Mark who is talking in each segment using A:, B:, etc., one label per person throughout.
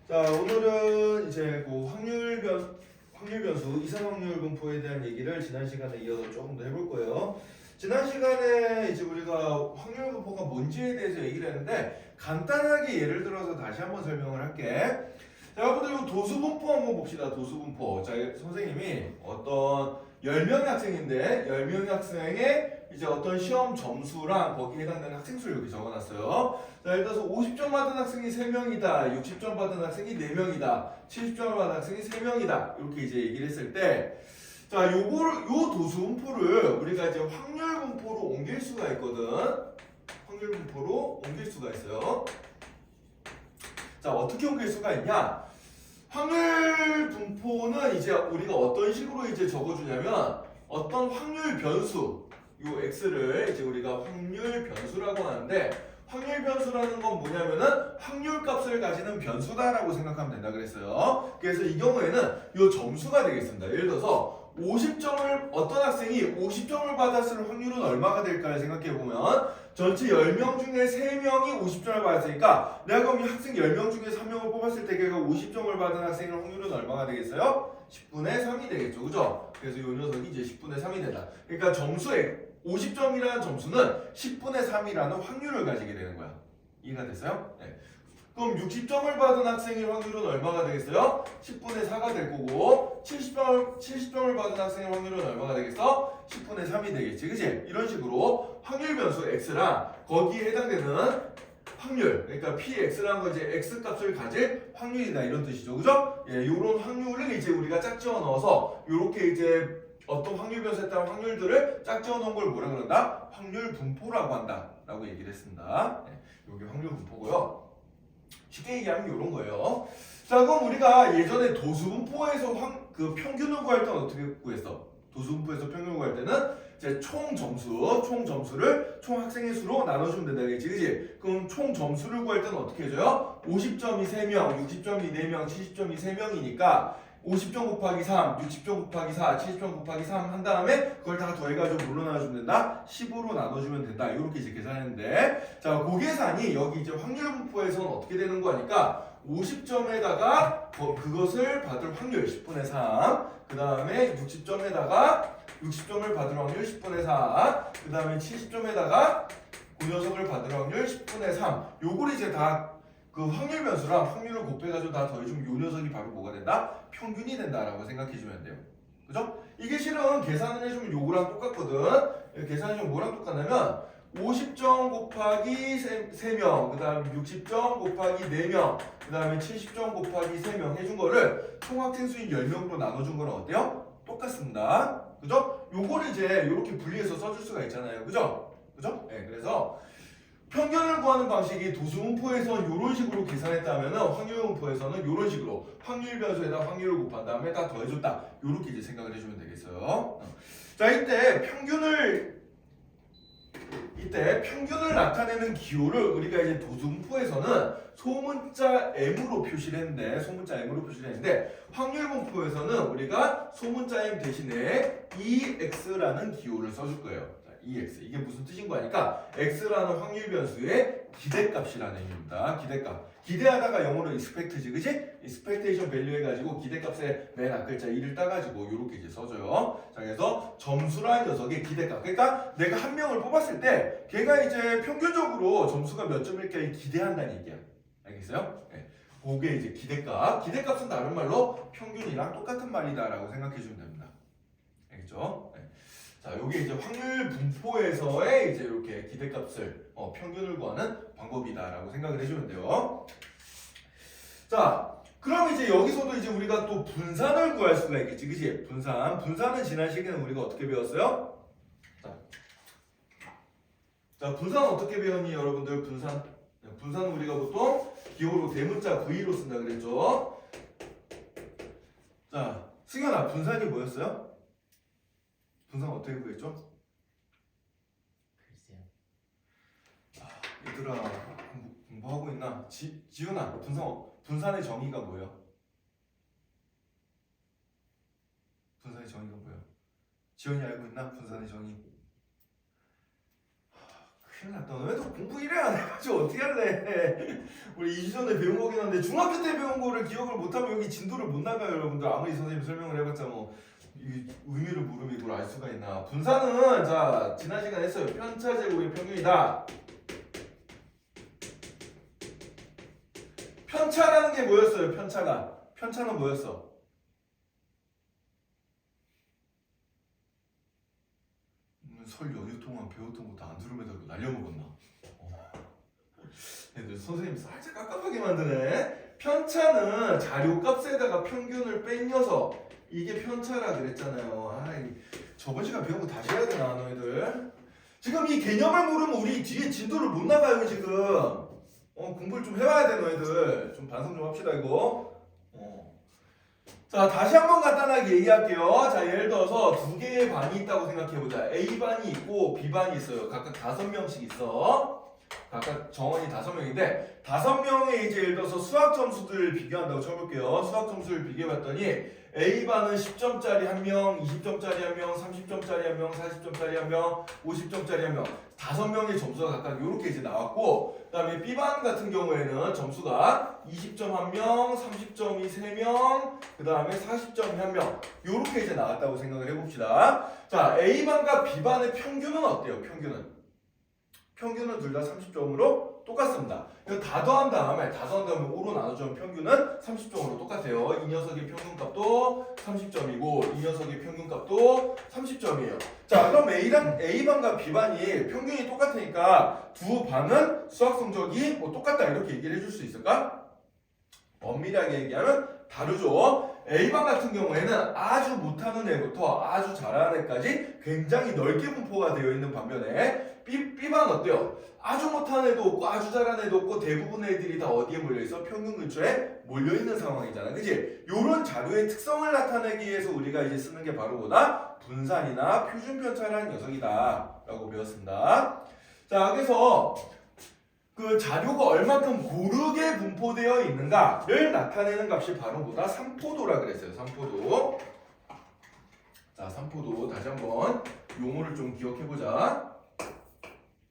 A: 자, 오늘은 이제 그 확률 변수, 이상 확률 분포에 대한 얘기를 지난 시간에 이어서 조금 더 해볼 거예요. 지난 시간에 이제 우리가 확률 분포가 뭔지에 대해서 얘기를 했는데 간단하게 예를 들어서 다시 한번 설명을 할게. 자, 여러분들 이거 도수 분포 한번 봅시다. 도수 분포. 자, 선생님이 어떤 10명의 학생인데 10명의 학생의 이제 어떤 시험 점수랑 거기에 해당되는 학생 수를 여기 적어놨어요. 자, 예를 들어서 50점 받은 학생이 3명이다. 60점 받은 학생이 4명이다. 70점을 받은 학생이 3명이다. 이렇게 이제 얘기를 했을 때 자, 요 도수 분포를 우리가 이제 확률 분포로 옮길 수가 있거든. 확률 분포로 옮길 수가 있어요. 자, 어떻게 옮길 수가 있냐? 확률 분포는 이제 우리가 어떤 식으로 이제 적어주냐면 어떤 확률 변수 요 x를 이제 우리가 확률 변수라고 하는데 확률 변수라는 건 뭐냐면은 확률 값을 가지는 변수다라고 생각하면 된다 그랬어요. 그래서 이 경우에는 요 점수가 되겠습니다. 예를 들어서 50점을 어떤 학생이 50점을 받았을 확률은 얼마가 될까를 생각해 보면 전체 10명 중에 3명이 50점을 받았으니까 내가 그럼 이 학생 10명 중에 3명을 뽑았을 때 걔가 50점을 받은 학생의 확률은 얼마가 되겠어요? 10분의 3이 되겠죠. 그죠? 그래서 이 녀석이 이제 10분의 3이 된다. 그러니까 점수에 50점이라는 점수는 10분의 3이라는 확률을 가지게 되는 거야. 이해가 됐어요? 네. 그럼 60점을 받은 확생의 확률은 얼마가 되겠어요? 10분의 4가 될 거고 70점을 받은 학생의 확률은 얼마가 되겠어? 10분의 3이 되겠지. 그치? 이런 식으로 확률 변수 x랑 거기에 해당되는 확률, 그러니까 px라는 거 이제 x 값을 가질 확률이다 이런 뜻이죠. 그죠? 예, 요런 확률을 이제 우리가 짝지어 넣어서 요렇게 이제 어떤 확률 변수에 따른 확률들을 짝지어 놓은 걸 뭐라 그런다? 확률 분포라고 한다 라고 얘기를 했습니다. 예, 요게 확률 분포고요. 쉽게 얘기하면 이런 거예요. 자, 그럼 우리가 예전에 도수분포에서 그 평균을 구할 때는 어떻게 구했어? 도수분포에서 평균을 구할 때는 이제 총 점수를 총 학생의 수로 나눠주면 된다겠지, 그지? 그럼 총 점수를 구할 때는 어떻게 해줘요? 50점이 3명, 60점이 4명, 70점이 3명이니까 50점 곱하기 3, 60점 곱하기 4, 70점 곱하기 3 한 다음에 그걸 다 더해가지고 뭘로 나눠주면 된다? 10으로 나눠주면 된다. 이렇게 이제 계산했는데 자, 그 계산이 여기 이제 확률 분포에서는 어떻게 되는 거니까 50점에다가 그것을 받을 확률 10분의 3, 그 다음에 60점에다가 60점을 받을 확률 10분의 4, 그 다음에 70점에다가 그 녀석을 받을 확률 10분의 3. 요걸 이제 다 그 확률 변수랑 확률을 곱해가지고 다 더해주면 요 녀석이 바로 뭐가 된다? 평균이 된다라고 생각해주면 돼요. 그죠? 이게 실은 계산을 해주면 요거랑 똑같거든. 계산해주면 뭐랑 똑같냐면 50점 곱하기 3명, 그 다음에 60점 곱하기 4명, 그 다음에 70점 곱하기 3명 해준 거를 총 학생 수인 10명으로 나눠준 거랑 어때요? 똑같습니다. 그죠? 요거를 이제 이렇게 분리해서 써줄 수가 있잖아요. 그죠? 그죠? 네, 그래서 평균을 구하는 방식이 도수분포에서는 이런 식으로 계산했다면 확률분포에서는 이런 식으로 확률 변수에다 확률을 곱한 다음에 다 더해줬다. 이렇게 이제 생각을 해주면 되겠어요. 자, 이때 평균을 나타내는 기호를 우리가 이제 도수분포에서는 소문자 m으로 표시를 했는데 확률분포에서는 우리가 소문자 m 대신에 ex라는 기호를 써줄 거예요. EX 이게 무슨 뜻인 거니까 x라는 확률 변수의 기대값이라는 의미입니다. 기대값. 기대하다가 영어로 expect지, 그지? expectation value 해가지고 기대값의 맨 앞글자 1을 따가지고 이렇게 이제 써줘요. 자, 그래서 점수라는 녀석의 기대값. 그러니까 내가 한 명을 뽑았을 때 걔가 이제 평균적으로 점수가 몇 점일까 기대한다는 얘기야. 알겠어요? 네. 그게 이제 기대값. 기대값은 다른 말로 평균이랑 똑같은 말이다라고 생각해주면 됩니다. 알겠죠? 네. 자, 요게 이제 확률 분포에서의 이제 이렇게 기대값을 평균을 구하는 방법이다라고 생각을 해주면 돼요. 자, 그럼 이제 여기서도 이제 우리가 또 분산을 구할 수가 있겠지, 그지? 분산은 지난 시간에 우리가 어떻게 배웠어요? 자, 분산 어떻게 배웠니, 여러분들? 분산은 우리가 보통 기호로 대문자 V로 쓴다 그랬죠? 자, 승현아, 분산이 뭐였어요? 분산 어떻게 구했죠?
B: 글쎄요.
A: 얘들아 공부하고 있나? 지훈아 분산의 정의가 뭐예요? 분산의 정의가 뭐예요? 지훈이 알고 있나? 분산의 정의. 큰일 났다. 너희도 공부 이래 안 해가지고 어떻게 할래? 우리 2주 전에 배운 거긴 한데 중학교 때 배운 거를 기억을 못하면 여기 진도를 못 나가요, 여러분들. 아무리 선생님 설명을 해봤자 뭐 이 의미를 모르면 이걸 알 수가 있나? 분산은 자 지난 시간에 했어요. 편차 제곱의 평균이다. 편차라는 게 뭐였어요? 편차는 뭐였어? 설 연휴 동안 배웠던 것도 안 들으면서 날려먹었나? 애들 선생님 살짝 깝깝하게 만드네. 편차는 자료값에다가 평균을 뺀 녀석. 이게 편차라 그랬잖아요. 저번 시간 배운 거 다시 해야 되나 너희들? 지금 이 개념을 모르면 우리 뒤에 진도를 못 나가요 지금. 공부를 좀 해와야 돼 너희들. 좀 반성 좀 합시다 이거. 자 다시 한번 간단하게 얘기할게요. 자 예를 들어서 두 개의 반이 있다고 생각해보자. A반이 있고 B반이 있어요. 각각 5명씩 있어. 각각 정원이 5명인데 5명의 이제 예를 들어서 수학 점수들을 비교한다고 쳐볼게요. 수학 점수를 비교해봤더니 A반은 10점짜리 1명, 20점짜리 1명, 30점짜리 1명, 40점짜리 1명, 50점짜리 1명 5명의 점수가 각각 이렇게 이제 나왔고 그 다음에 B반 같은 경우에는 점수가 20점 1명, 30점이 3명, 그 다음에 40점이 1명 이렇게 이제 나왔다고 생각을 해봅시다. 자 A반과 B반의 평균은 어때요? 평균은 둘 다 30점으로 똑같습니다. 이거 다 더한 다음에 5로 나눠주면 평균은 30점으로 똑같아요. 이 녀석의 평균값도 30점이고 이 녀석의 평균값도 30점이에요. 자 그럼 A반과 B반이 평균이 똑같으니까 두 반은 수학 성적이 뭐 똑같다 이렇게 얘기를 해줄 수 있을까? 엄밀하게 얘기하면 다르죠. A반 같은 경우에는 아주 못하는 애부터 아주 잘하는 애까지 굉장히 넓게 분포가 되어 있는 반면에 B반 어때요? 아주 못하는 애도 없고 아주 잘하는 애도 없고 대부분의 애들이 다 어디에 몰려있어? 평균 근처에 몰려있는 상황이잖아. 그치? 요런 자료의 특성을 나타내기 위해서 우리가 이제 쓰는 게 바로 뭐다? 분산이나 표준편차라는 녀석이다 라고 배웠습니다. 자 그래서 그 자료가 얼만큼 고르게 분포되어 있는가를 나타내는 값이 바로 뭐다? 삼포도라 그랬어요. 삼포도. 자, 삼포도 다시 한번 용어를 좀 기억해보자.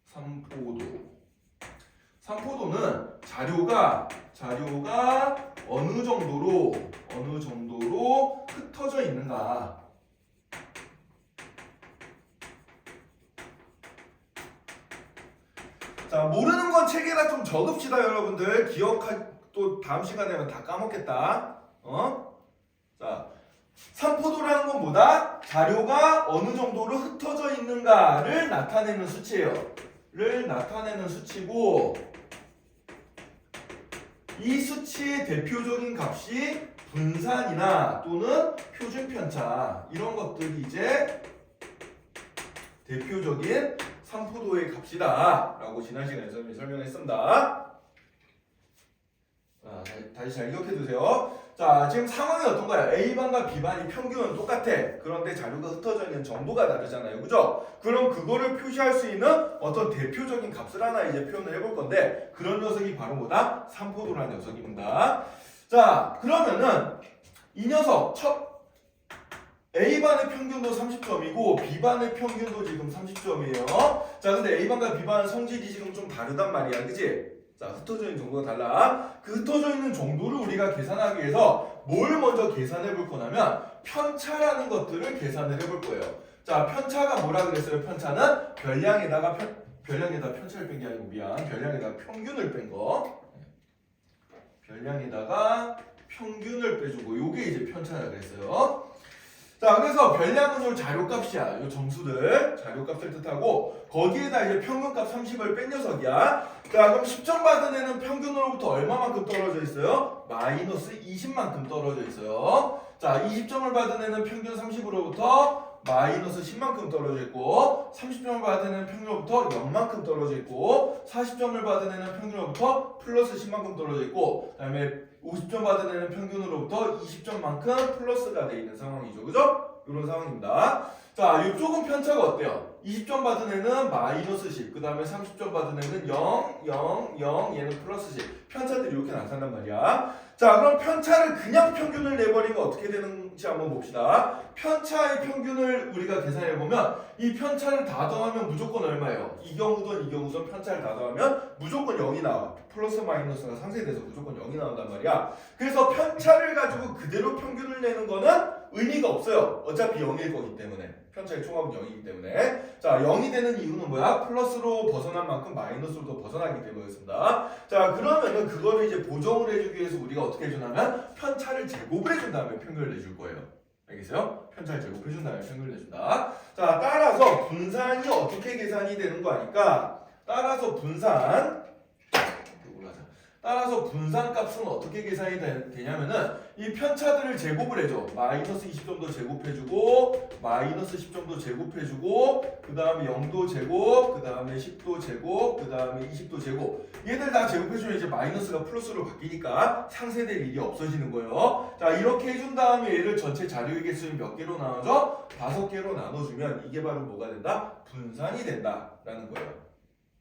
A: 삼포도. 삼포도는 자료가 어느 정도로 흩어져 있는가. 자 모르는 건 책에다 좀 적읍시다 여러분들. 또 다음 시간에 되면 다 까먹겠다. 자 삼포도라는 건 뭐다? 자료가 어느 정도로 흩어져 있는가를 나타내는 수치예요. 를 나타내는 수치고 이 수치의 대표적인 값이 분산이나 또는 표준편차 이런 것들이 이제 대표적인 삼포도의 값이다 라고 지난 시간에 설명했습니다. 자, 다시 잘 기억해두세요. 자 지금 상황이 어떤가요? A반과 B반이 평균은 똑같아. 그런데 자료가 흩어져 있는 정도가 다르잖아요. 그죠? 그럼 그거를 표시할 수 있는 어떤 대표적인 값을 하나 이제 표현을 해볼 건데 그런 녀석이 바로 뭐다? 삼포도라는 녀석입니다. 자 그러면은 이 녀석 A반의 평균도 30점이고 B반의 평균도 지금 30점이에요. 자 근데 A반과 B반 성질이 지금 좀 다르단 말이야. 그치? 자 흩어져 있는 정도가 달라. 그 흩어져 있는 정도를 우리가 계산하기 위해서 뭘 먼저 계산해 볼 거냐면 편차라는 것들을 계산을 해볼 거예요. 자 편차가 뭐라 그랬어요? 편차는 별량에다가 편차를 뺀 게 아니고 별량에다가 평균을 뺀 거. 별량에다가 평균을 빼준 거. 요게 이제 편차라 그랬어요. 자 그래서 별량은 요 자료값이야. 요 점수들 자료값을 뜻하고 거기에다 이제 평균값 30을 뺀 녀석이야. 자 그럼 10점 받은 애는 평균으로부터 얼마만큼 떨어져 있어요? 마이너스 20만큼 떨어져 있어요. 자 20점을 받은 애는 평균 30으로부터 마이너스 10만큼 떨어져 있고 30점을 받은 애는 평균으로부터 0만큼 떨어져 있고 40점을 받은 애는 평균으로부터 플러스 10만큼 떨어져 있고 그 다음에 50점 받은 애는 평균으로부터 20점만큼 플러스가 돼 있는 상황이죠. 그죠? 이런 상황입니다. 자, 이쪽은 편차가 어때요? 20점 받은 애는 마이너스 10, 그 다음에 30점 받은 애는 0, 0, 0, 얘는 플러스 10. 편차들이 이렇게 나타난단 말이야. 자, 그럼 편차를 그냥 평균을 내버리면 어떻게 되는지 한번 봅시다. 편차의 평균을 우리가 계산해보면 이 편차를 다 더하면 무조건 얼마예요? 이 경우든 편차를 다 더하면 무조건 0이 나와. 플러스 마이너스가 상쇄돼서 무조건 0이 나온단 말이야. 그래서 편차를 가지고 그대로 평균을 내는 거는 의미가 없어요. 어차피 0일 거기 때문에. 편차의 총합은 0이기 때문에. 자, 0이 되는 이유는 뭐야? 플러스로 벗어난 만큼 마이너스로 벗어나기 때문이었습니다. 자, 그러면은 그거를 이제 보정을 해주기 위해서 우리가 어떻게 해주냐면 편차를 제곱을 해준 다음에 평균을 내줄 거예요. 알겠어요? 편차를 제곱해준 다음에 평균을 내준다. 자, 따라서 분산이 어떻게 계산이 되는 거 아니까 따라서 분산 값은 어떻게 계산이 되냐면은 이 편차들을 제곱을 해줘. 마이너스 20점도 제곱해주고 마이너스 10점도 제곱해주고 그 다음에 0도 제곱 그 다음에 10도 제곱 그 다음에 20도 제곱 얘들 다 제곱해주면 이제 마이너스가 플러스로 바뀌니까 상쇄될 일이 없어지는 거예요. 자, 이렇게 해준 다음에 얘를 전체 자료의 개수는 몇 개로 나눠줘? 5개로 나눠주면 이게 바로 뭐가 된다? 분산이 된다라는 거예요.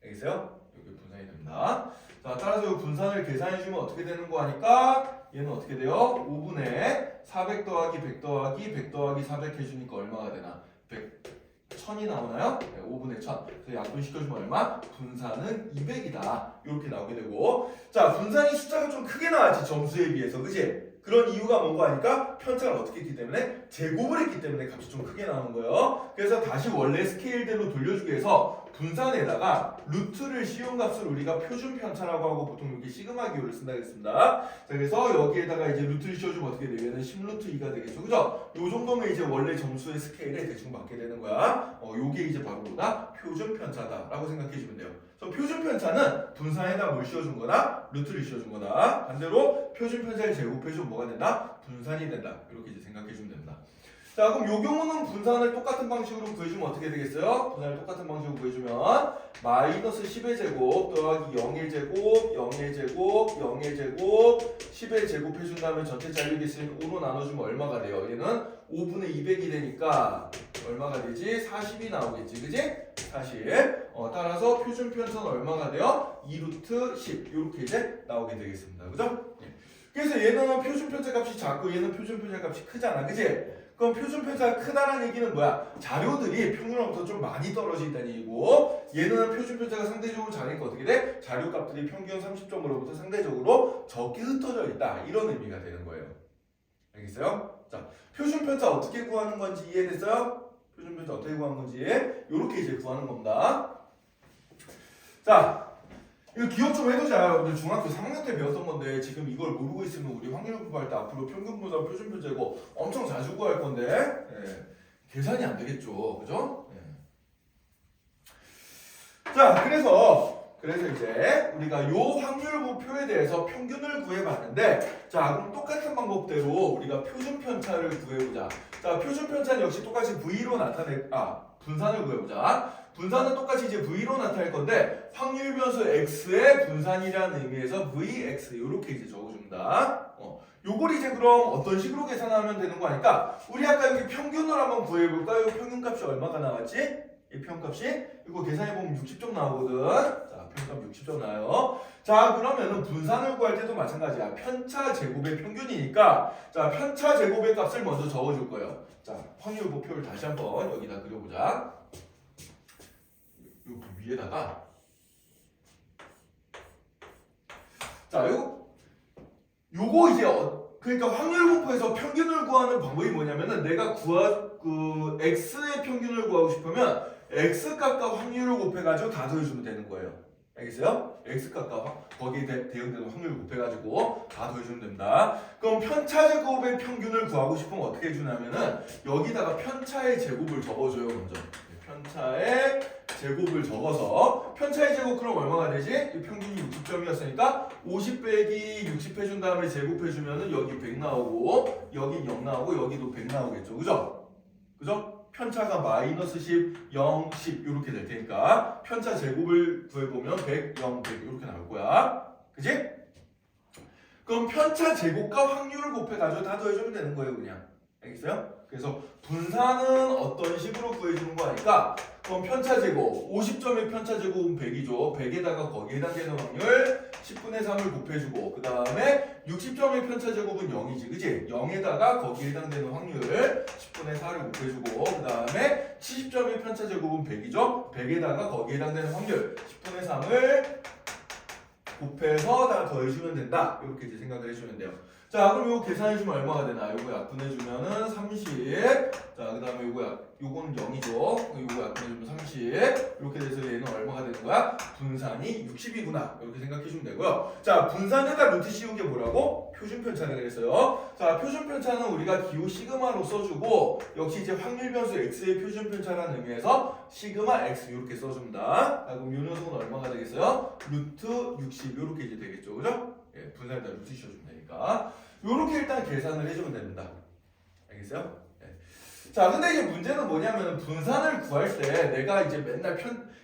A: 알겠어요? 여기 분산이 됩니다. 자, 따라서 이 분산을 계산해주면 어떻게 되는 거 하니까 얘는 어떻게 돼요? 5분의 400 더하기 100 더하기 100 더하기 400 해주니까 얼마가 되나? 100, 1000이 나오나요? 네, 5분의 1000. 그래서 약분시켜주면 얼마? 분산은 200이다. 이렇게 나오게 되고, 자, 분산이 숫자가 좀 크게 나왔지, 점수에 비해서. 그치? 그런 이유가 뭔가 하니까 편차를 어떻게 했기 때문에 제곱을 했기 때문에 값이 좀 크게 나오는 거예요. 그래서 다시 원래 스케일대로 돌려주기 위해서 분산에다가 루트를 씌운 값을 우리가 표준 편차라고 하고 보통 이렇게 시그마 기호를 쓴다 그랬습니다. 자, 그래서 여기에다가 이제 루트를 씌워주면 어떻게 돼요? 얘는 10루트 2가 되겠죠. 그죠? 요 정도면 이제 원래 점수의 스케일에 대충 맞게 되는 거야. 요게 이제 바로 뭐다? 표준 편차다라고 생각해주면 돼요. 그래서 표준 편차는 분산에다 뭘 씌워준 거다? 루트를 씌워준 거다. 반대로 표준 편차를 제곱해주면 뭐가 된다? 분산이 된다. 이렇게 이제 생각해주면 됩니다. 자, 그럼 요 경우는 분산을 똑같은 방식으로 구해주면 어떻게 되겠어요? 분산을 똑같은 방식으로 구해주면 마이너스 10의 제곱 더하기 0의 제곱 0의 제곱 0의 제곱 10의 제곱 해준 다음에 전체 자료 개수는 5로 나눠주면 얼마가 돼요? 얘는 5분의 200이 되니까 얼마가 되지? 40이 나오겠지, 그지? 40. 따라서 표준 편차는 얼마가 돼요? 2루트 10 이렇게 이제 나오게 되겠습니다. 그죠? 그래서 얘는 표준 편차 값이 작고 얘는 표준 편차 값이 크잖아, 그지? 그럼 표준 편차가 크다는 얘기는 뭐야? 자료들이 평균으로부터 좀 많이 떨어져 있다는 얘기고 얘는 표준 편차가 상대적으로 작으니까 어떻게 돼? 자료 값들이 평균 30점으로부터 상대적으로 적게 흩어져 있다 이런 의미가 되는 거예요. 알겠어요? 자, 표준 편차 어떻게 구하는 건지 이해됐어요? 표준 편차 어떻게 구하는 건지 이렇게 이제 구하는 겁니다. 자, 이거 기억 좀 해두자. 여러분들 중학교 3학년 때 배웠던 건데 지금 이걸 모르고 있으면 우리 확률 공부할 때 앞으로 평균 분산, 표준 편차 이거 엄청 자주 구할 건데 계산이 안 되겠죠, 그죠? 자, 그래서 이제 우리가 요 확률표에 대해서 평균을 구해봤는데, 자, 그럼 똑같은 방법대로 우리가 표준 편차를 구해보자. 자, 표준 편차는 역시 똑같이 V로 분산을 구해보자. 분산은 똑같이 이제 V로 나타낼 건데 확률 변수 X의 분산이라는 의미에서 VX 이렇게 이제 적어줍니다. 요걸 이제 그럼 어떤 식으로 계산하면 되는 거 아니까 우리 아까 여기 평균을 한번 구해볼까요? 평균값이 얼마가 나왔지? 이 평균값이 이거 계산해보면 60점 나오거든. 자, 평균값 60점 나와요. 자, 그러면은 분산을 구할 때도 마찬가지야. 편차 제곱의 평균이니까 자, 편차 제곱의 값을 먼저 적어줄 거예요. 자, 확률 목표를 다시 한번 여기다 그려보자. 요 위에다가 자, 요거 이제 그러니까 확률 분포에서 평균을 구하는 방법이 뭐냐면은 내가 x의 평균을 구하고 싶으면 x 값과 확률을 곱해가지고 다 더해주면 되는 거예요. 알겠어요? x 값과 거기에 대응되는 확률을 곱해가지고 다 더해주면 됩니다. 그럼 편차 제곱의 평균을 구하고 싶으면 어떻게 해주냐면은 여기다가 편차의 제곱을 적어줘요. 먼저 편차의 제곱을 적어서 편차의 제곱 그럼 얼마가 되지? 이 평균이 60점이었으니까 50 빼기 60 해준 다음에 제곱해주면은 여기 100 나오고 여기 0 나오고 여기도 100 나오겠죠. 그죠? 그죠? 편차가 마이너스 10, 0, 10 이렇게 될 테니까 편차 제곱을 구해보면 100, 0, 100 이렇게 나올 거야. 그지? 그럼 편차 제곱과 확률을 곱해가지고 다 더해주면 되는 거예요. 그냥. 알겠어요? 그래서 분산은 어떤 식으로 구해주는 거 아니까 그럼 편차제곱 50점의 편차제곱은 100이죠. 100에다가 거기에 해당되는 확률 10분의 3을 곱해주고 그 다음에 60점의 편차제곱은 0이지 그치? 0에다가 거기에 해당되는 확률 10분의 4를 곱해주고 그 다음에 70점의 편차제곱은 100이죠. 100에다가 거기에 해당되는 확률 10분의 3을 곱해서 다 더해주면 된다. 이렇게 이제 생각을 해주면 돼요. 자, 그럼 이거 계산해주면 얼마가 되나? 요거 약분해주면은 30. 자, 그 다음에 요거는 0이죠. 요거 약분해주면 30. 이렇게 돼서 얘는 얼마가 되는 거야? 분산이 60이구나. 이렇게 생각해주면 되고요. 자, 분산에다 루트 씌운 게 뭐라고? 표준편차라고 그랬어요. 자, 표준편차는 우리가 기호 시그마로 써주고 역시 이제 확률 변수 x의 표준편차라는 의미에서 시그마 x 이렇게 써줍니다. 자, 그럼 요 녀석은 얼마가 되겠어요? 루트 60 이렇게 이제 되겠죠. 그죠? 예, 분산에다 루트 씌워주면 되니까. 요렇게 일단 계산을 해주면 됩니다. 알겠어요? 네. 자, 근데 이제 문제는 뭐냐면 분산을 구할 때 내가 이제 맨날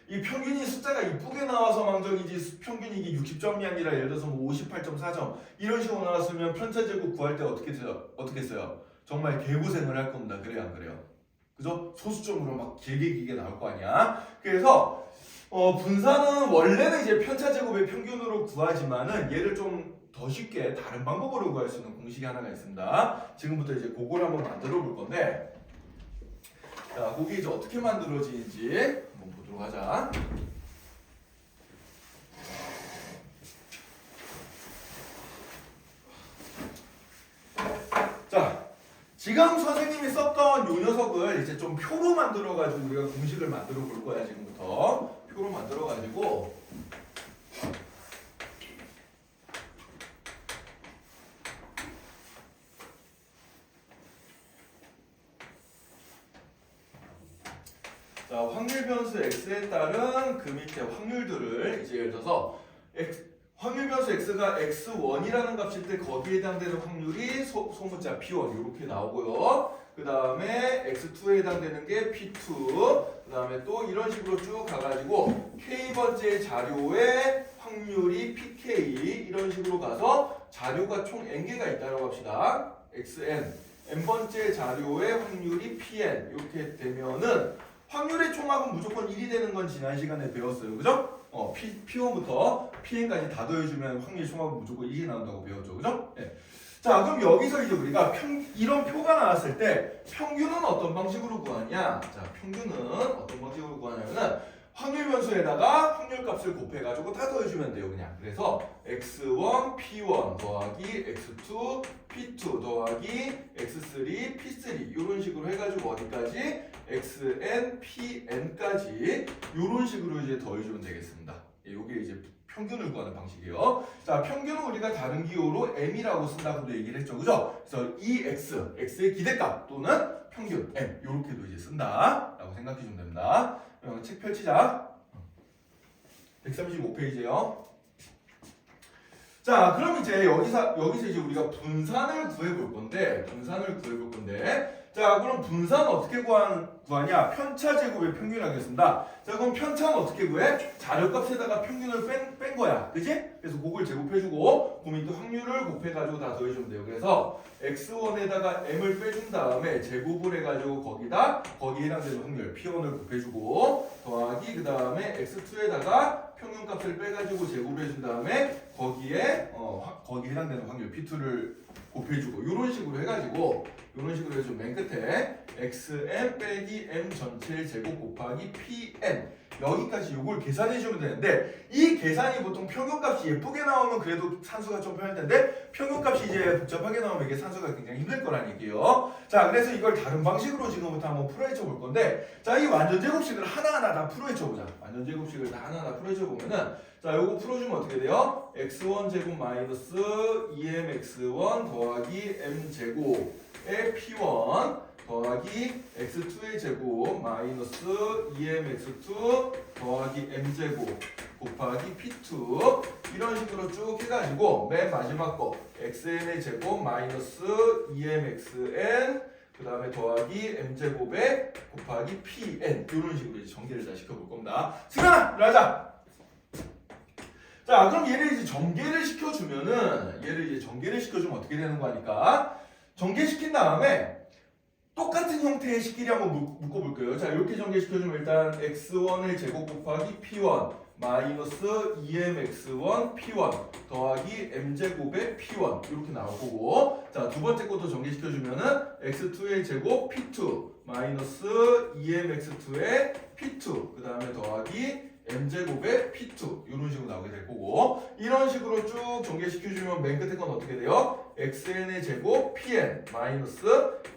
A: 이 평균이 숫자가 이쁘게 나와서 망정이지 평균이 이게 60점이 아니라 예를 들어서 뭐 58.4점 이런 식으로 나왔으면 편차제곱 구할 때 어떻게 써요? 정말 개고생을 할 겁니다. 그래요, 안 그래요? 그죠? 소수점으로 막 길게 나올 거 아니야? 그래서 분산은 원래는 이제 편차제곱의 평균으로 구하지만은 얘를 좀 더 쉽게 다른 방법으로 구할 수 있는 공식이 하나가 있습니다. 지금부터 이제 그걸 한번 만들어 볼 건데, 자, 그게 이제 어떻게 만들어지는지 한번 보도록 하자. 자, 지금 선생님이 썼던 요 녀석을 이제 좀 표로 만들어가지고 우리가 공식을 만들어 볼 거야. 지금부터 표로 만들어가지고. 자, 확률 변수 x에 따른 그 밑에 확률들을 이제 예를 들어서 확률 변수 x가 x1이라는 값일 때 거기에 해당되는 확률이 소문자 p1 이렇게 나오고요. 그 다음에 x2에 해당되는 게 p2. 그 다음에 또 이런 식으로 쭉 가가지고 k번째 자료의 확률이 pk 이런 식으로 가서 자료가 총 n개가 있다고 합시다. xn n번째 자료의 확률이 pn 이렇게 되면은 확률의 총합은 무조건 1이 되는 건 지난 시간에 배웠어요. 그죠? P1부터 Pn까지 다 더해주면 확률 총합은 무조건 1이 나온다고 배웠죠. 그죠? 네. 자, 그럼 여기서 이제 우리가 이런 표가 나왔을 때 평균은 어떤 방식으로 구하냐? 자, 평균은 어떤 방식으로 구하냐면은 확률 변수에다가 확률 값을 곱해가지고 다 더해주면 돼요. 그냥. 그래서 x1 p1 더하기 x2 p2 더하기 x3 p3 이런 식으로 해가지고 어디까지? xn pn까지 이런 식으로 이제 더해주면 되겠습니다. 이게 이제 평균을 구하는 방식이에요. 자, 평균은 우리가 다른 기호로 m이라고 쓴다고도 얘기를 했죠. 그죠? 그래서 이 x의 기대값 또는 평균 m 이렇게도 이제 쓴다 라고 생각해주면 됩니다. 책 펼치자. 135페이지에요. 자, 그럼 이제 여기서 이제 우리가 분산을 구해볼 건데, 자, 그럼 분산은 어떻게 구하냐? 편차제곱의 평균 하겠습니다. 자, 그럼 편차는 어떻게 구해? 자료값에다가 평균을 뺀 거야. 그치? 그래서 그걸 제곱해주고, 그럼 또 확률을 곱해가지고 다 더해주면 돼요. 그래서 x1에다가 m을 빼준 다음에 제곱을 해가지고 거기에 해당되는 확률 p1을 곱해주고, 더하기 그 다음에 x2에다가 평균값을 빼가지고 제곱을 해준 다음에 거기에 해당되는 확률 p2를 곱해주고 이런 식으로 해가지고 맨 끝에 xn 빼기 m 전체 제곱 곱하기 pn 여기까지 요걸 계산해주면 되는데 이 계산이 보통 평균값이 예쁘게 나오면 그래도 산수가 좀 편할 텐데 평균값이 이제 복잡하게 나오면 이게 산수가 굉장히 힘들 거란 얘기예요. 자, 그래서 이걸 다른 방식으로 지금부터 한번 풀어헤쳐 볼 건데 자, 이 완전제곱식을 하나하나 다 풀어헤쳐 보자. 완전제곱식을 다 하나하나 풀어헤쳐 보면은 자, 요거 풀어주면 어떻게 돼요? x1 제곱 마이너스 2mx1 더하기 m제곱의 p1 더하기 x2의 제곱 마이너스 2mx2 더하기 m제곱 곱하기 p2 이런 식으로 쭉 해가지고 맨 마지막 거 xn의 제곱 마이너스 2mxn 그 다음에 더하기 m제곱에 곱하기 pn 이런 식으로 이제 전개를 다 시켜볼 겁니다. 승현아! 일어나자! 자, 그럼 얘를 이제 전개를 시켜주면 어떻게 되는 거니까 전개시킨 다음에 똑같은 형태의 식끼리 한번 묶어볼게요. 자, 이렇게 전개시켜주면 일단 x1의 제곱 곱하기 p1 마이너스 2mx1 p1 더하기 m제곱의 p1 이렇게 나올 거고, 자, 두 번째 것도 전개시켜주면은 x2의 제곱 p2 마이너스 2mx2의 p2 그 다음에 더하기 m제곱의 p2 이런 식으로 나오게 될 거고, 이런 식으로 쭉 전개시켜주면 맨 끝에 건 어떻게 돼요? xn의 제곱 pn 마이너스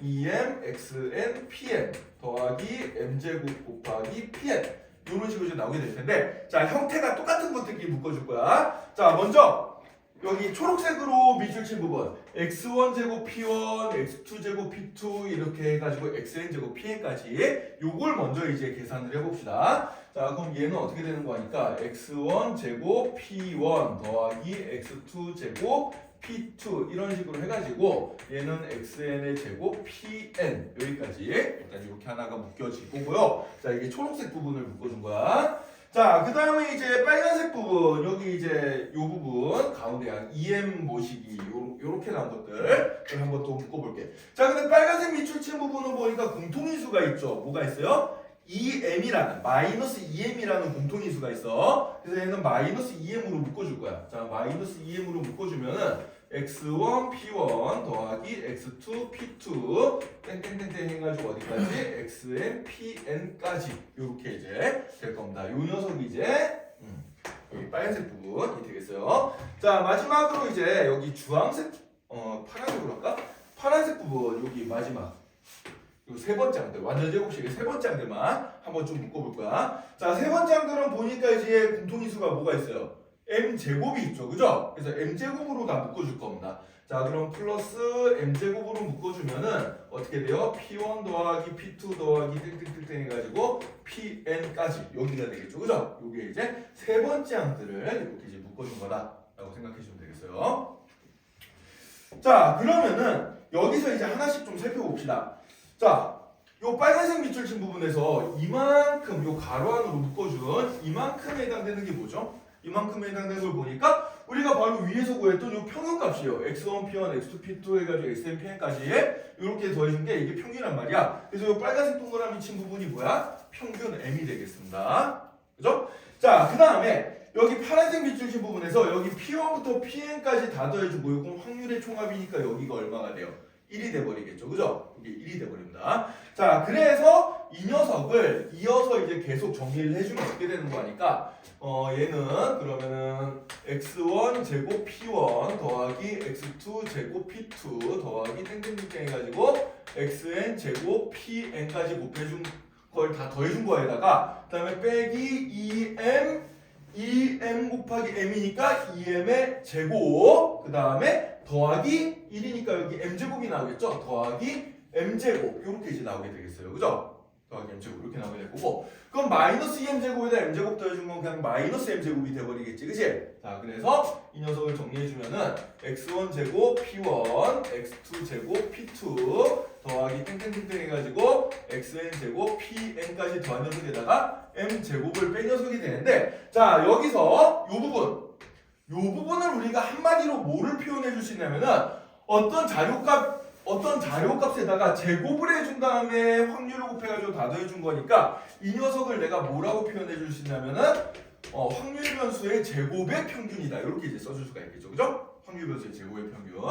A: 2m xn pn 더하기 m제곱 곱하기 pn 이런 식으로 이제 나오게 될 텐데, 자, 형태가 똑같은 것들끼리 묶어줄 거야. 자, 먼저 여기 초록색으로 밑줄 친 부분 x1 제곱 p1 x2 제곱 p2 이렇게 해가지고 xn 제곱 pn까지 요걸 먼저 이제 계산을 해봅시다. 자, 그럼 얘는 어떻게 되는 거 하니까 x1 제곱 p1 더하기 x2 제곱 p2 이런 식으로 해가지고 얘는 xn의 제곱 pn 여기까지 일단 이렇게 하나가 묶여질 거고요. 자, 이게 초록색 부분을 묶어준 거야. 자, 그 다음에 이제 빨간색 부분 여기 이제 요 부분 가운데 한 EM 모시기 요렇게 나온 것들 한번 또 묶어볼게. 자, 근데 빨간색 밑줄 친 부분은 보니까 공통인수가 있죠. 뭐가 있어요? EM이라는 마이너스 EM이라는 공통인수가 있어. 그래서 얘는 마이너스 EM으로 묶어줄 거야. 자, 마이너스 EM으로 묶어주면은 x1 p1 더하기 x2 p2 땡땡땡땡 해가지고 어디까지 xn pn까지 요렇게 이제 될 겁니다. 요 녀석이 이제 여기 빨간색 부분이 되겠어요. 자, 마지막으로 이제 여기 주황색 파란색으로 할까? 파란색 부분 여기 마지막 요 세 번째 항들 완전 제곱식의 세 번째 항들만 한번 좀 묶어볼 거야. 자, 세 번째 항들은 보니까 이제 공통인수가 뭐가 있어요? m제곱이 있죠, 그죠? 그래서 m제곱으로 다 묶어줄 겁니다. 자, 그럼 플러스 m제곱으로 묶어주면은 어떻게 돼요? p1 더하기 p2 더하기 땡땡땡땡 해가지고 pn까지 여기가 되겠죠, 그죠? 요게 이제 세 번째 항들을 이렇게 이제 묶어준 거다라고 생각해주면 되겠어요. 자, 그러면은 여기서 이제 하나씩 좀 살펴봅시다. 자, 요 빨간색 밑줄 친 부분에서 이만큼 요 가로 안으로 묶어준 이만큼에 해당되는 게 뭐죠? 이만큼에 해당되는 걸 보니까 우리가 바로 위에서 구했던 요 평균값이에요. x1, p1, x2, p2 해가지고 xn, pn까지 이렇게 더해준 게 이게 평균이란 말이야. 그래서 요 빨간색 동그라미 친 부분이 뭐야? 평균 m이 되겠습니다. 그죠? 자, 그 다음에 여기 파란색 밑줄 친 부분에서 여기 p1부터 pn까지 다 더해주고 요건 확률의 총합이니까 여기가 얼마가 돼요? 1이 돼버리겠죠, 그죠? 이게 1이 돼버립니다. 자, 그래서 이 녀석을 이어서 이제 계속 정리를 해주면 어떻게 되는 거 하니까 얘는 그러면은 x1 제곱 p1 더하기 x2 제곱 p2 더하기 땡땡땡땡 해가지고 xn 제곱 pn까지 곱해준 걸 다 더해준 거에다가 그 다음에 빼기 2m 곱하기 m이니까 2m의 제곱 그 다음에 더하기 1이니까 여기 m제곱이 나오겠죠? 더하기 m제곱 이렇게 이제 나오게 되겠어요, 그죠? 더하기 m제곱 이렇게 나오게 될 거고, 그럼 마이너스 2m제곱에다 m제곱 더해준 건 그냥 마이너스 m제곱이 돼버리겠지, 그치? 자, 그래서 이 녀석을 정리해주면은 x1 제곱 p1 x2 제곱 p2 더하기 땡땡땡땡 해가지고 xn 제곱 pn까지 더한 녀석에다가 m제곱을 뺀 녀석이 되는데, 자, 여기서 요 부분을 우리가 한마디로 뭐를 표현해 줄 수 있냐면은 어떤 자료값에다가 제곱을 해준 다음에 확률을 곱해가지고 다 더해준 거니까 이 녀석을 내가 뭐라고 표현해 줄 수 있냐면은 확률 변수의 제곱의 평균이다 이렇게 이제 써줄 수가 있겠죠, 그죠? 확률 변수의 제곱의 평균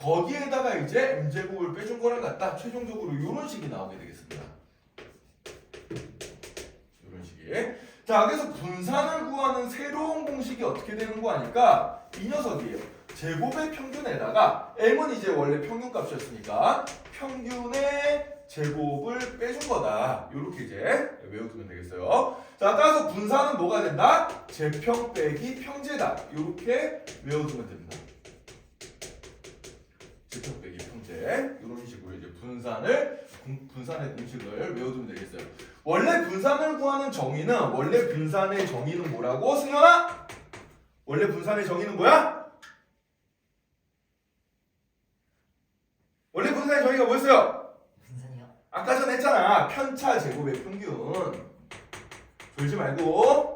A: 거기에다가 이제 m제곱을 빼준 거랑 같다 최종적으로 이런 식이 나오게 되겠습니다. 이런 식이. 자, 그래서 분산을 구하는 새로운 공식이 어떻게 되는 거 하니까 이 녀석이에요. 제곱의 평균에다가 m은 이제 원래 평균값이었으니까 평균의 제곱을 빼준 거다. 이렇게 이제 외워두면 되겠어요. 자, 따라서 분산은 뭐가 된다? 제평 빼기 평제다. 이렇게 외워두면 됩니다. 제평 빼기 평제. 이런 식으로 이제 분산의 공식을 외워두면 되겠어요. 원래 분산을 구하는 정의는 원래 분산의 정의는 뭐라고? 승현아? 원래 분산의 정의는 뭐야? 원래 분산의 정의가 뭐였어요?
B: 분산이요?
A: 아까 전에 했잖아. 편차 제곱의 평균. 졸지 말고